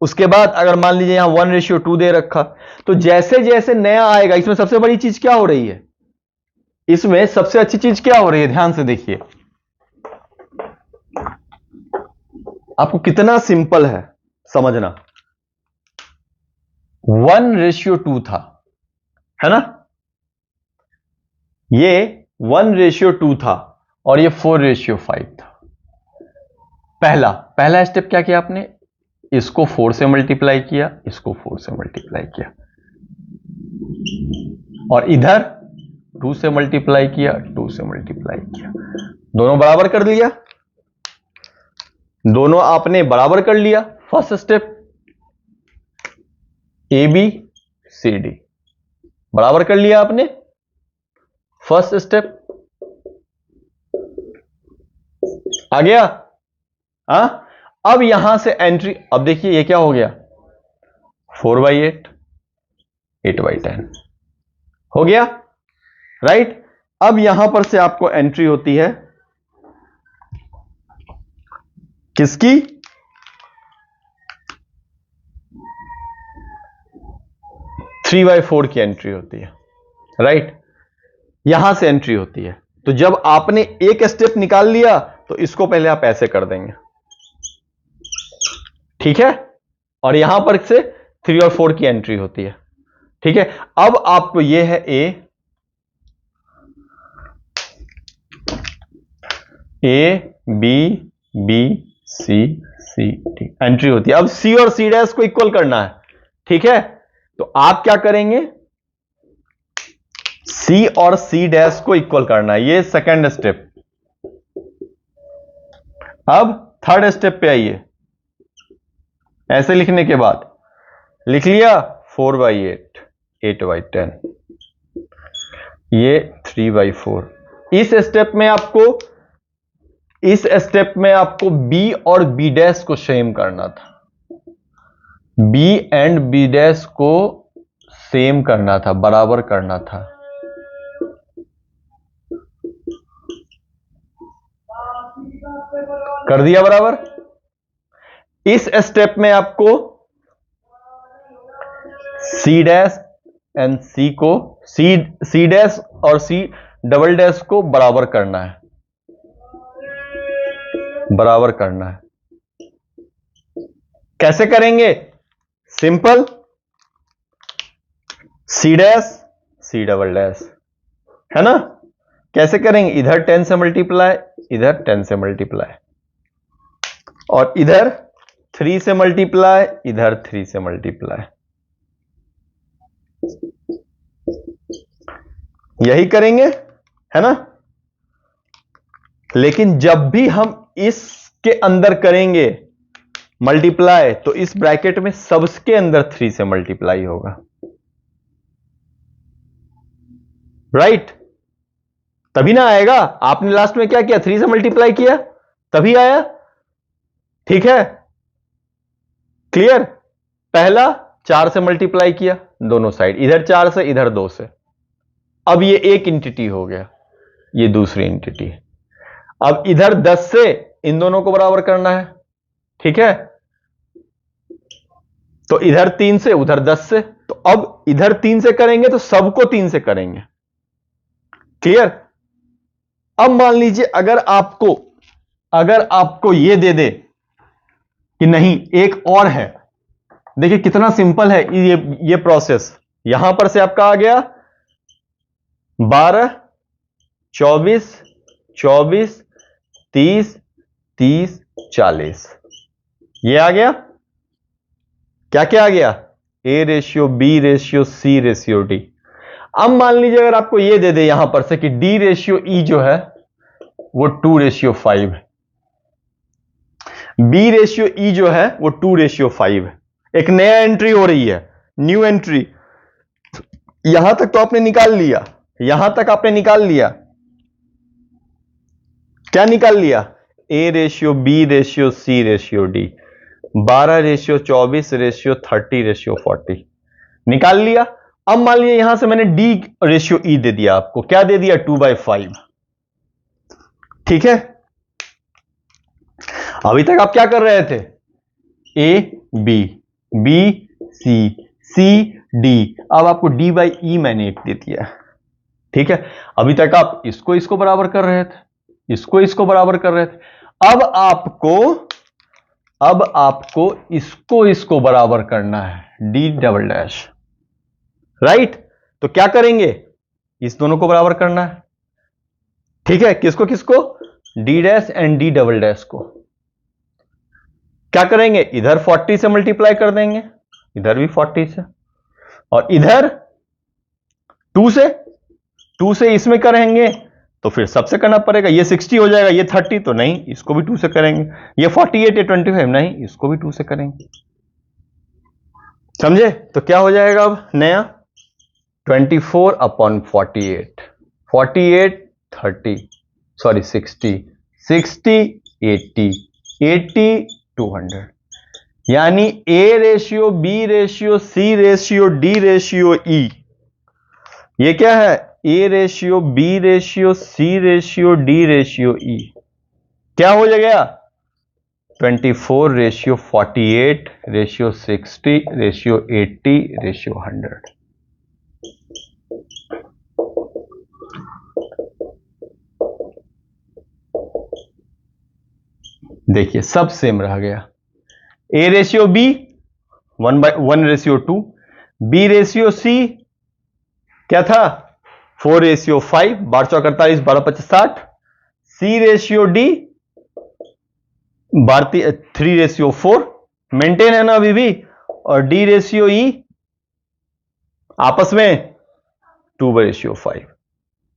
उसके बाद अगर मान लीजिए यहां 1:2 दे रखा, तो जैसे जैसे नया आएगा, इसमें सबसे बड़ी चीज क्या हो रही है, इसमें सबसे अच्छी चीज क्या हो रही है, ध्यान से देखिए, आपको कितना सिंपल है समझना। 1:2 था, है ना? ये 1:2 था और ये 4:5 था। पहला स्टेप क्या किया आपने? इसको 4 से मल्टीप्लाई किया, इसको 4 से मल्टीप्लाई किया, और इधर 2 से मल्टीप्लाई किया, 2 से मल्टीप्लाई किया। दोनों बराबर कर लिया, दोनों आपने बराबर कर लिया। First step A B C D बराबर कर लिया आपने, फर्स्ट स्टेप आ गया। अब यहां से एंट्री, अब देखिए ये क्या हो गया, 4/8, 8/10 हो गया, राइट? अब यहां पर से आपको एंट्री होती है किसकी? 3/4 की एंट्री होती है, राइट? यहां से एंट्री होती है। तो जब आपने एक स्टेप निकाल लिया तो इसको पहले आप ऐसे कर देंगे, ठीक है? और यहां पर से 3 और 4 की एंट्री होती है, ठीक है? अब आपको ये है A B B C C D entry होती है। अब सी और सी डैश को इक्वल करना है, ठीक है? तो आप क्या करेंगे? सी और सी डैश को इक्वल करना है, ये सेकंड स्टेप। अब थर्ड स्टेप पे आइए। ऐसे लिखने के बाद लिख लिया 4/8, 8/10, ये 3/4। इस स्टेप में आपको बी और बी डैश को सेम करना था, बी एंड बी डैश को सेम करना था, बराबर करना था। कर दिया बराबर। इस स्टेप में आपको सी डैश एंड सी को, सी डैश और सी डबल डैश को बराबर करना है, बराबर करना है। कैसे करेंगे? सिंपल, सी डैश सी डबल डैश, है ना? कैसे करेंगे? इधर 10 से मल्टीप्लाई, इधर 10 से मल्टीप्लाई, और इधर 3 से मल्टीप्लाई, इधर 3 से मल्टीप्लाई, यही करेंगे, है ना? लेकिन जब भी हम इसके अंदर करेंगे मल्टीप्लाई, तो इस ब्रैकेट में सबके अंदर 3 से मल्टीप्लाई होगा, राइट? तभी ना आएगा। आपने लास्ट में क्या किया? 3 से मल्टीप्लाई किया, तभी आया, ठीक है? क्लियर? पहला 4 से मल्टीप्लाई किया दोनों साइड, इधर 4 से, इधर 2 से। अब ये एक एंटिटी हो गया, ये दूसरी एंटिटी है। अब इधर 10 से इन दोनों को बराबर करना है, ठीक है? तो इधर 3 से, उधर 10 से। तो अब इधर 3 से करेंगे तो सबको 3 से करेंगे, क्लियर? अब मान लीजिए अगर आपको ये दे दे कि नहीं एक और है, देखिए कितना सिंपल है ये प्रोसेस। यहां पर से आपका आ गया 12, 24, 24, 30, 30, 40, ये आ गया। क्या क्या आ गया? A ratio, B ratio, C ratio D. अब मान लीजिए अगर आपको ये दे दे यहां पर से कि डी रेशियो ई जो है वो 2:5 है, बी रेशियो ई जो है वो 2:5 है। एक नया एंट्री हो रही है, न्यू एंट्री। यहां तक तो आपने निकाल लिया, यहां तक आपने निकाल लिया। क्या निकाल लिया? A ratio, B ratio, C ratio D, 12:24:30:40 निकाल लिया। अब मान लीजिए यहां से मैंने डी रेशियो ई दे दिया आपको, क्या दे दिया? 2/5, ठीक है? अभी तक आप क्या कर रहे थे? A B, B C, C D. अब आपको D/E मैंने एक दे दिया, ठीक है? अभी तक आप इसको बराबर कर रहे थे, इसको बराबर कर रहे थे। अब अब आपको इसको बराबर करना है, डी डबल डैश, राइट। तो क्या करेंगे, इस दोनों को बराबर करना है, ठीक है। किसको किसको, D dash and D double dash को। क्या करेंगे, इधर 40 से मल्टीप्लाई कर देंगे, इधर भी 40 से, और इधर 2 से इसमें करेंगे तो फिर सबसे करना पड़ेगा। ये 60 हो जाएगा, ये 30, तो नहीं, इसको भी 2 से करेंगे। ये 48, ये 25, नहीं, इसको भी 2 से करेंगे। समझे? तो क्या हो जाएगा अब नया, 24/48, 48 30, सॉरी 60, 60 80, 80 200, यानी A ratio, B ratio, C ratio, D ratio E। ये क्या है, A ratio, B ratio, C ratio, D ratio E। क्या हो जाएगा, 24/48 रेशियो 60 रेशियो 80 रेशियो 100। देखिए सब सेम रह गया। A ratio B 1/1/2, B ratio C क्या था 4/5, 12×4 = 48, 12×5 = 60, C रेशियो D 3/4, मेंटेन है ना अभी भी, और D रेशियो E आपस में 2/5,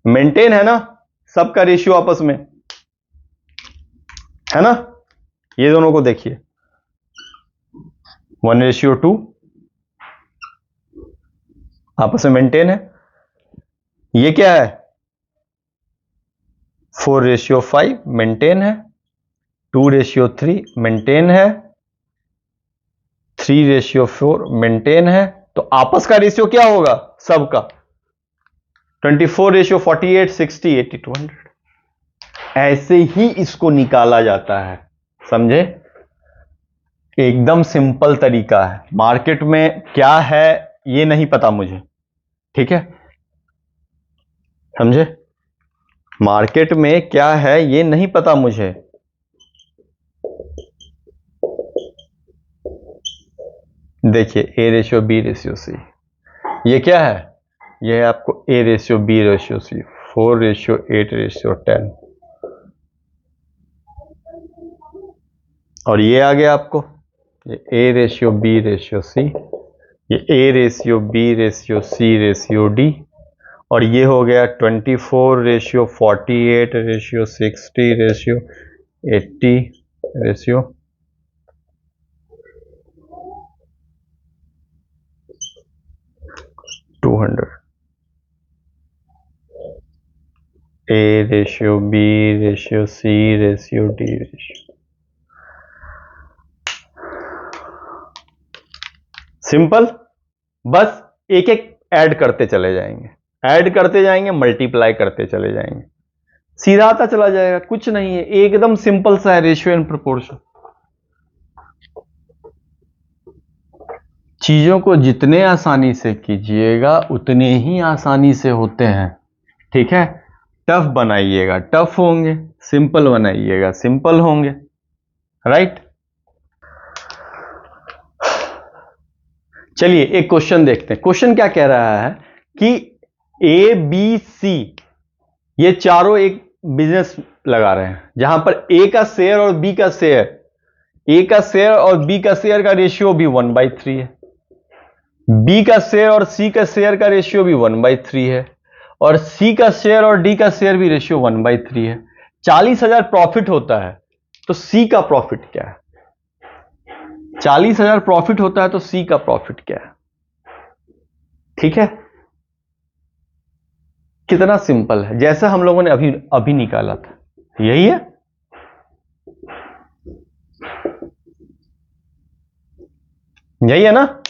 मेंटेन है ना, सबका रेशियो आपस में है ना। ये दोनों को देखिए 1/2 आपस में मेंटेन है। ये क्या है 4/5 मेंटेन है, 2/3 मेंटेन है, 3/4 मेंटेन है। तो आपस का रेशियो क्या होगा सबका, 24/48, 60 80 200। ऐसे ही इसको निकाला जाता है, समझे? एकदम सिंपल तरीका है। मार्केट में क्या है ये नहीं पता मुझे, ठीक है, समझे? मार्केट में क्या है ये नहीं पता मुझे। देखिए A ratio, B ratio, C, ये क्या है, ये है आपको A ratio, B ratio, C, 4/8 ratio 10, और ये आ गया आपको ये A ratio, B ratio, C, ये A ratio, B ratio, C ratio D, और ये हो गया 24/48 ratio 60 ratio 80 ratio 200। A ratio, B ratio, C ratio, D ratio. Simple, बस एक एक ऐड करते चले जाएंगे, ऐड करते जाएंगे, मल्टीप्लाई करते चले जाएंगे, सीधा आता चला जाएगा। कुछ नहीं है, एकदम सिंपल सा है, रेशियो एंड प्रोपोर्शन। चीजों को जितने आसानी से कीजिएगा उतने ही आसानी से होते हैं, ठीक है। टफ बनाइएगा टफ होंगे, सिंपल बनाइएगा सिंपल होंगे, राइट। चलिए एक क्वेश्चन देखते हैं। क्वेश्चन क्या कह रहा है कि ए बी सी ये चारों एक बिजनेस लगा रहे हैं, जहां पर ए का शेयर और बी का शेयर, ए का शेयर और बी का शेयर का रेशियो भी 1/3 है, बी का शेयर और सी का शेयर का रेशियो भी 1/3 है, और सी का शेयर और डी का शेयर भी रेशियो 1/3 है। 40,000 प्रॉफिट होता है, तो सी का प्रॉफिट क्या है? 40,000 प्रॉफिट होता है तो सी का प्रॉफिट क्या है? ठीक है, कितना सिंपल है, जैसा हम लोगों ने अभी निकाला था, यही है। यही है ना,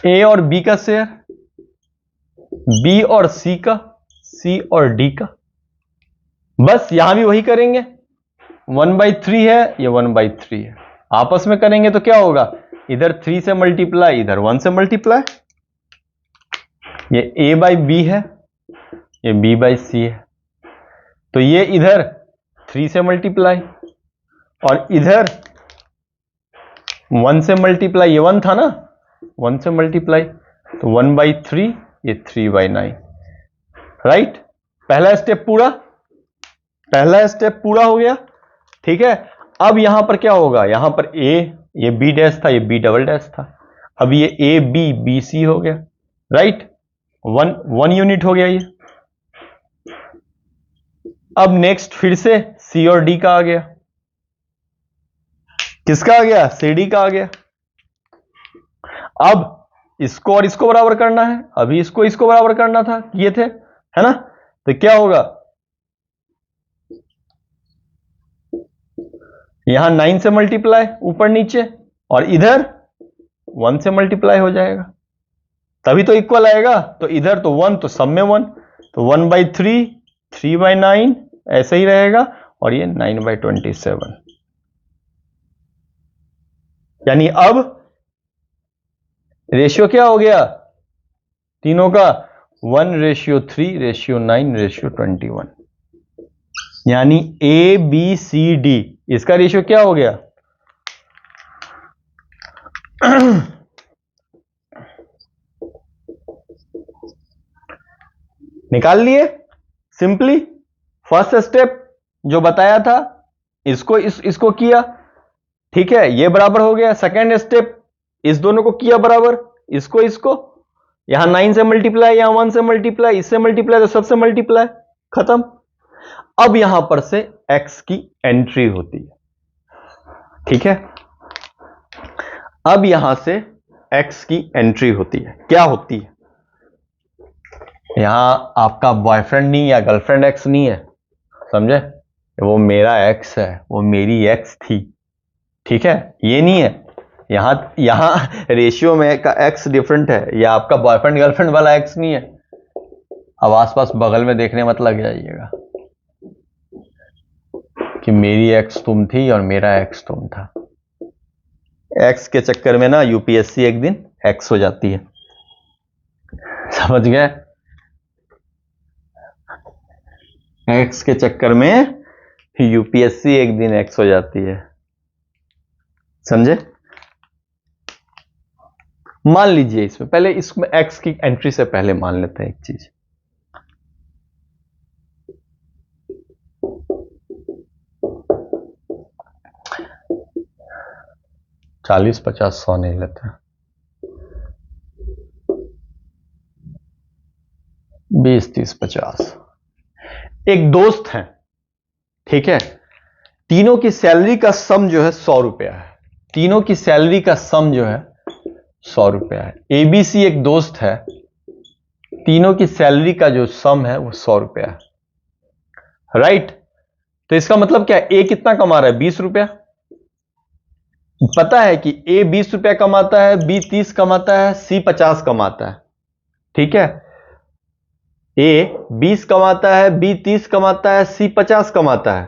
ए और बी का शेयर, बी और सी का, सी और डी का, बस यहां भी वही करेंगे। 1/3 है, ये 1/3 है, आपस में करेंगे तो क्या होगा, इधर 3 से मल्टीप्लाई, इधर 1 से मल्टीप्लाई। ये A/B है, ये B/C है, तो ये इधर 3 से मल्टीप्लाई, और इधर 1 से मल्टीप्लाई, ये 1 था ना, 1 से मल्टीप्लाई, तो 1/3, ये 3/9, राइट। पहला स्टेप पूरा हो गया, ठीक है। अब यहां पर क्या होगा, यहां पर ए, ये बी डैश था, ये बी डबल डैश था, अब ये ए बी बी सी हो गया, राइट। 1 यूनिट हो गया ये। अब नेक्स्ट फिर से सी और डी का आ गया, किसका आ गया, सी डी का आ गया। अब इसको और इसको बराबर करना है, अभी इसको बराबर करना था, ये थे, है ना। तो क्या होगा, यहां 9 से मल्टीप्लाई ऊपर नीचे, और इधर 1 से मल्टीप्लाई हो जाएगा, तभी तो इक्वल आएगा। तो इधर तो 1, तो सब में 1, तो 1/3, 3/9 ऐसे ही रहेगा, और ये 9/27। यानी अब रेशियो क्या हो गया तीनों का, 1:3:9:21। यानी ए बी सी डी, इसका रेशियो क्या हो गया निकाल लिए सिंपली। फर्स्ट स्टेप जो बताया था, इसको किया, ठीक है, ये बराबर हो गया। सेकेंड स्टेप, इस दोनों को किया बराबर, इसको यहां 9 से मल्टीप्लाई, यहां 1 से मल्टीप्लाई, इससे मल्टीप्लाई, तो सबसे मल्टीप्लाई, खत्म। अब यहां पर से x की एंट्री होती है, ठीक है। अब यहां से x की एंट्री होती है, क्या होती है, यहां आपका बॉयफ्रेंड नहीं या गर्लफ्रेंड x नहीं है, समझे, वो मेरा x है, वो मेरी x थी, ठीक है, ये नहीं है। यहां रेशियो में का x डिफरेंट है, या आपका बॉयफ्रेंड गर्लफ्रेंड वाला x नहीं है। अब आसपास बगल में देखने मत लग जाइएगा कि मेरी x तुम थी और मेरा x तुम था। x के चक्कर में ना यूपीएससी एक दिन x हो जाती है, समझ गए, x के चक्कर में यूपीएससी एक दिन x हो जाती है, समझे। मान लीजिए, इसमें पहले, इसमें x की एंट्री से पहले मान लेते हैं एक चीज, चालीस 50 100 नहीं लेते, 20 30 50। एक दोस्त है, ठीक है, तीनों की सैलरी का सम जो है 100 रुपया है, तीनों की सैलरी का सम जो है 100 रुपया है। एबीसी एक दोस्त है, तीनों की सैलरी का जो सम है वो 100 रुपया है, राइट। तो इसका मतलब क्या है, ए कितना कमा रहा है, 20 रुपया। पता है कि ए 20 रुपया कमाता है, बी 30 कमाता है, सी 50 कमाता है, ठीक है। ए 20 कमाता है, बी 30 कमाता है, सी 50 कमाता है,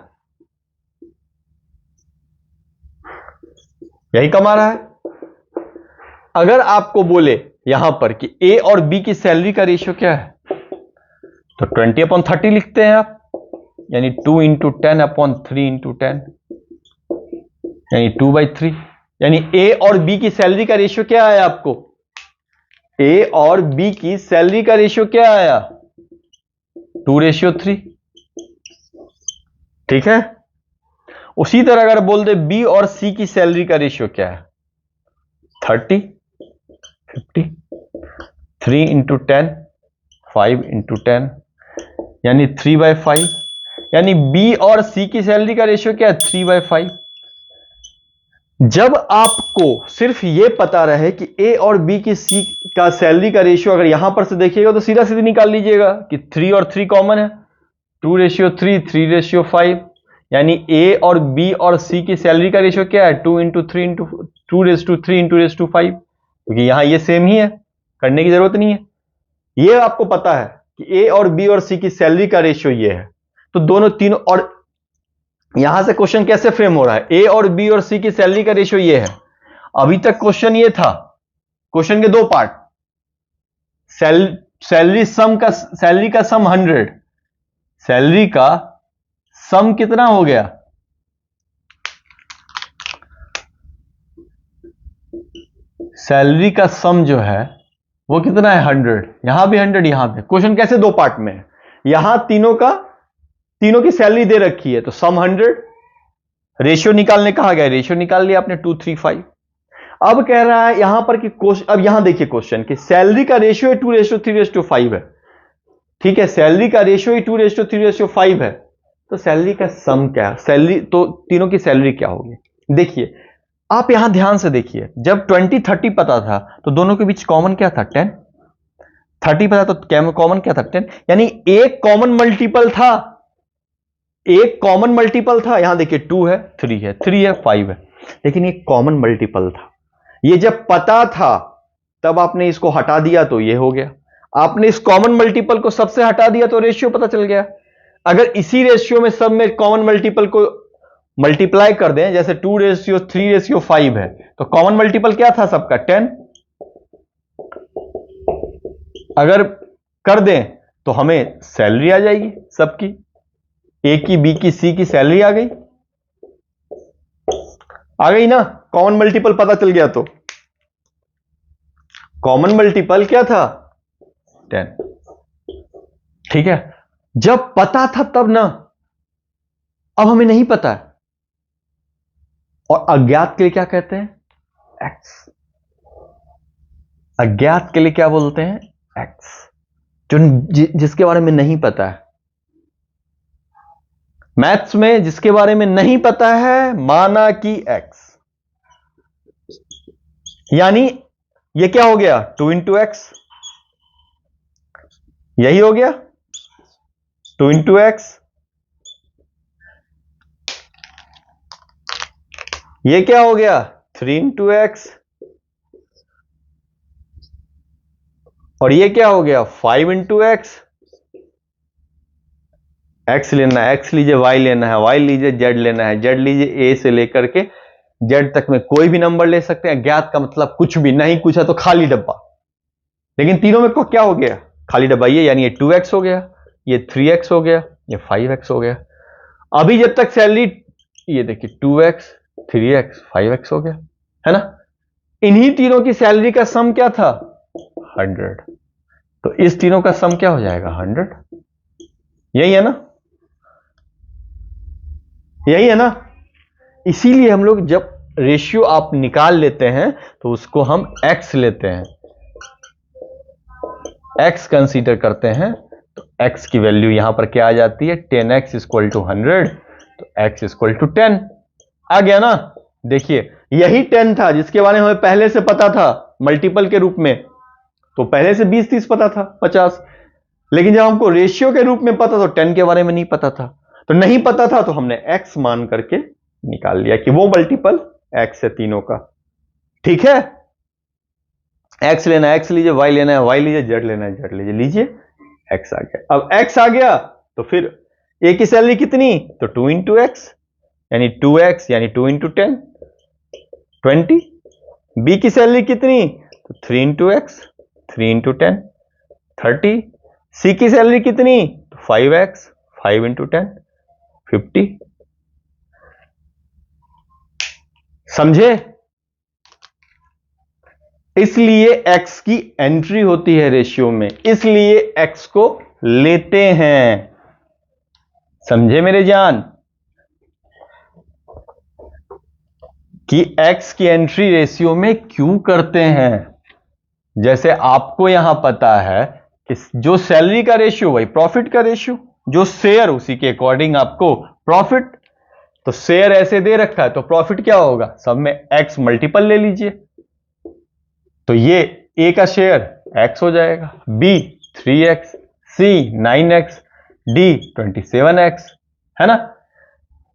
यही कमा रहा है। अगर आपको बोले यहां पर कि ए और बी की सैलरी का रेशियो क्या है, तो 20/30 लिखते हैं आप, यानी 2 × 10/3 × 10, यानी 2/3। यानी ए और बी की सैलरी का रेशियो क्या आया आपको, ए और बी की सैलरी का रेशियो क्या आया, 2:3, ठीक है। उसी तरह अगर बोल दे बी और सी की सैलरी का रेशियो क्या है, 30 50, 3 × 10, 5 × 10, यानी 3/5। यानी बी और सी की सैलरी का रेशियो क्या है, 3/5। जब आपको सिर्फ ये पता रहे कि ए और बी की सी का सैलरी का रेशियो, अगर यहां पर से देखिएगा तो सीधा सीधी निकाल लीजिएगा कि 3 और 3 कॉमन है, 2:3, 3:5। यानी ए और बी और सी की सैलरी का रेशियो क्या है, 2:3 × 5, क्योंकि यहां ये सेम ही है, करने की जरूरत नहीं है। ये आपको पता है कि ए और बी और सी की सैलरी का रेशियो ये है, तो दोनों तीनों, और यहां से क्वेश्चन कैसे फ्रेम हो रहा है, ए और बी और सी की सैलरी का रेशियो ये है। अभी तक क्वेश्चन ये था, क्वेश्चन के दो पार्ट, सैलरी का सम 100, सैलरी का सम कितना हो गया सैलरी का सम जो है वो कितना है 100, यहां भी 100, यहां पे। क्वेश्चन कैसे दो पार्ट में है, यहां तीनों की सैलरी दे रखी है तो सम 100, रेशियो निकालने कहा गया, रेशियो निकाल लिया आपने 235। अब कह रहा है यहां पर कि अब यहां देखिए क्वेश्चन कि सैलरी का रेशियो 2:3:5 है, ठीक है, सैलरी का रेशियो 2:3:5 है, तो सैलरी का सम क्या है, सैलरी तो तीनों की सैलरी क्या होगी। देखिए आप यहां ध्यान से देखिए, जब 20-30 पता था तो दोनों के बीच कॉमन क्या था 10, 30 पता तो कॉमन क्या था 10, यानी एक कॉमन मल्टीपल था, एक कॉमन मल्टीपल था। यहां देखिए 2 है, 3 है, 3 है, 5 है, लेकिन एक कॉमन मल्टीपल था। ये जब पता था तब आपने इसको हटा दिया तो ये हो गया, आपने इस कॉमन मल्टीपल को सबसे हटा दिया तो रेशियो पता चल गया। अगर इसी रेशियो में सब में कॉमन मल्टीपल को मल्टीप्लाई कर दें, जैसे 2:3:5 है, तो कॉमन मल्टीपल क्या था सबका 10, अगर कर दें तो हमें सैलरी आ जाएगी सबकी, ए की, बी की, सी की सैलरी आ गई ना, कॉमन मल्टीपल पता चल गया। तो कॉमन मल्टीपल क्या था 10, ठीक है। जब पता था तब ना, अब हमें नहीं पता है, और अज्ञात के लिए क्या कहते हैं एक्स, अज्ञात के लिए क्या बोलते हैं एक्स, जो जिसके बारे में नहीं पता है। मैथ्स में जिसके बारे में नहीं पता है माना कि एक्स, यानी ये क्या हो गया 2 इंटू एक्स, यही हो गया 2 इंटू एक्स, ये क्या हो गया 3 इंटू एक्स, और ये क्या हो गया 5 इंटू एक्स। एक्स लेना है एक्स लीजिए, वाई लेना है वाई लीजिए, जेड लेना है जेड लीजिए, ए से लेकर के जेड तक में कोई भी नंबर ले सकते हैं। ज्ञात का मतलब कुछ भी नहीं, कुछ है तो खाली डब्बा, लेकिन तीनों में क्या हो गया खाली डब्बा, ये यानी ये 2x हो गया, ये 3x हो गया, ये 5x हो गया। अभी जब तक सैलरी, ये देखिए 2x 3x 5x हो गया, है ना। इन्हीं तीनों की सैलरी का सम क्या था 100, तो इस तीनों का सम क्या हो जाएगा 100, यही है ना, यही है ना। इसीलिए हम लोग जब रेशियो आप निकाल लेते हैं तो उसको हम x लेते हैं, x कंसीडर करते हैं, तो x की वैल्यू यहां पर क्या आ जाती है 10x इक्वल टू 100, तो x इक्वल टू 10 आ गया ना। देखिए यही 10 था जिसके बारे में हमें पहले से पता था मल्टीपल के रूप में, तो पहले से 20-30 पता था 50, लेकिन जब हमको रेशियो के रूप में पता तो 10 के बारे में नहीं पता था, तो नहीं पता था तो हमने x मान करके निकाल लिया कि वो मल्टीपल x है तीनों का, ठीक है। x लेना है x लीजिए, y लेना है y लीजिए, z लेना है z लीजिए, x आ गया। अब x आ गया तो फिर a की सैलरी कितनी, तो 2 इंटू एक्स, यानी 2x यानी 2 इंटू 10 20। b की सैलरी कितनी, तो 3 इंटू एक्स 3 इंटू 10 30। c की सैलरी कितनी, तो 5x 5 इंटू 10 50। समझे, इसलिए x की एंट्री होती है रेशियो में, इसलिए x को लेते हैं। समझे मेरे जान कि x की एंट्री रेशियो में क्यों करते हैं। जैसे आपको यहां पता है कि जो सैलरी का रेशियो वही प्रॉफिट का रेशियो, जो शेयर उसी के अकॉर्डिंग आपको प्रॉफिट, तो शेयर ऐसे दे रखा है तो प्रॉफिट क्या होगा, सब में x मल्टीपल ले लीजिए, तो ये a का शेयर x हो जाएगा, b 3x, c 9x, d 27x, है ना,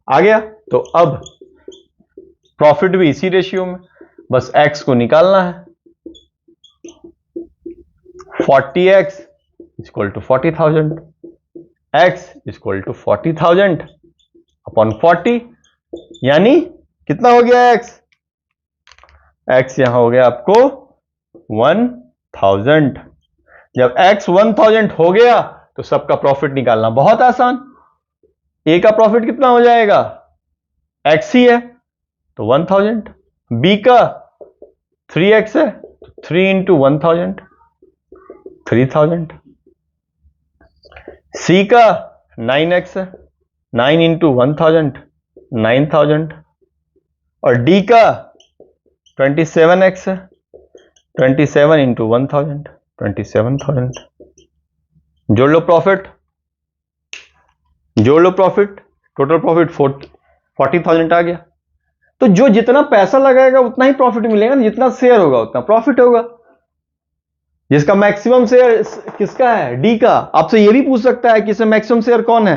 आ गया। तो अब प्रॉफिट भी इसी रेशियो में, बस x को निकालना है, 40x equal to 40,000, x equal to 40,000 upon 40, यानी कितना हो गया x, x यहां हो गया आपको 1000। जब x 1000 हो गया तो सबका प्रॉफिट निकालना बहुत आसान, a का प्रॉफिट कितना हो जाएगा x ही है तो 1000, b का 3x है, 3 इंटू 1000 3000। C का 9x है, 9 इंटू 1000 9000। और D का 27x है, 27 इंटू 1000 27000। जोड़ लो प्रॉफिट, टोटल प्रॉफिट 40,000 आ गया। तो जो जितना पैसा लगाएगा उतना ही प्रॉफिट मिलेगा ना, जितना शेयर होगा उतना प्रॉफिट होगा। जिसका मैक्सिमम शेयर किसका है? डी का। आपसे यह भी पूछ सकता है कि इसमें मैक्सिमम शेयर कौन है,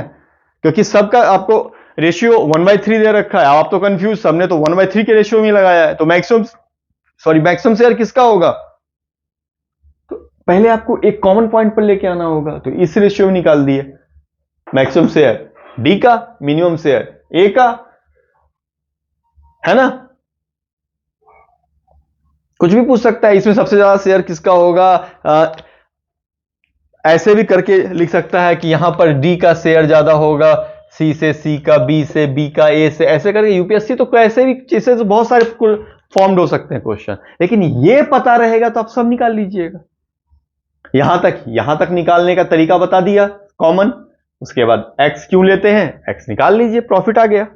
क्योंकि सबका आपको रेशियो 1/3 दे रखा है। आप तो कंफ्यूज, सबने तो 1/3 के रेशियो में लगाया है, तो मैक्सिमम शेयर किसका होगा? तो पहले आपको एक कॉमन पॉइंट पर लेके आना होगा, तो इस रेशियो में निकाल दिए मैक्सिमम शेयर डी का, मिनिमम शेयर ए का, है ना। कुछ भी पूछ सकता है, इसमें सबसे ज्यादा शेयर किसका होगा, ऐसे भी करके लिख सकता है कि यहां पर डी का शेयर ज्यादा होगा, सी से सी का, बी से बी का, ए से, ऐसे करके यूपीएससी तो ऐसे भी चीजें तो बहुत सारे फॉर्म्ड हो सकते हैं क्वेश्चन, लेकिन ये पता रहेगा तो आप सब निकाल लीजिएगा। यहां तक निकालने का तरीका बता दिया कॉमन, उसके बाद एक्स क्यों लेते हैं, एक्स निकाल लीजिए, प्रॉफिट आ गया,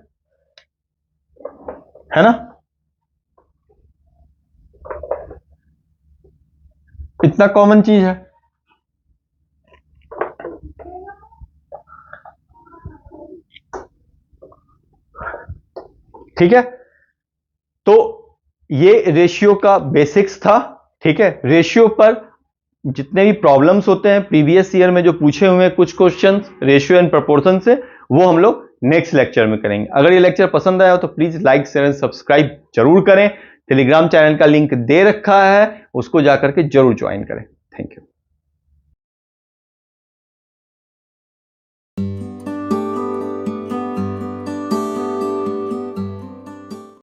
है ना। इतना कॉमन चीज है। ठीक है, तो ये रेशियो का बेसिक्स था। ठीक है, रेशियो पर जितने भी प्रॉब्लम्स होते हैं प्रीवियस ईयर में जो पूछे हुए हैं कुछ क्वेश्चंस रेशियो एंड प्रोपोर्शन से, वो हम लोग नेक्स्ट लेक्चर में करेंगे। अगर ये लेक्चर पसंद आया हो तो please like share and subscribe जरूर करें। टेलीग्राम चैनल का लिंक दे रखा है, उसको जाकर के जरूर ज्वाइन करें। Thank you.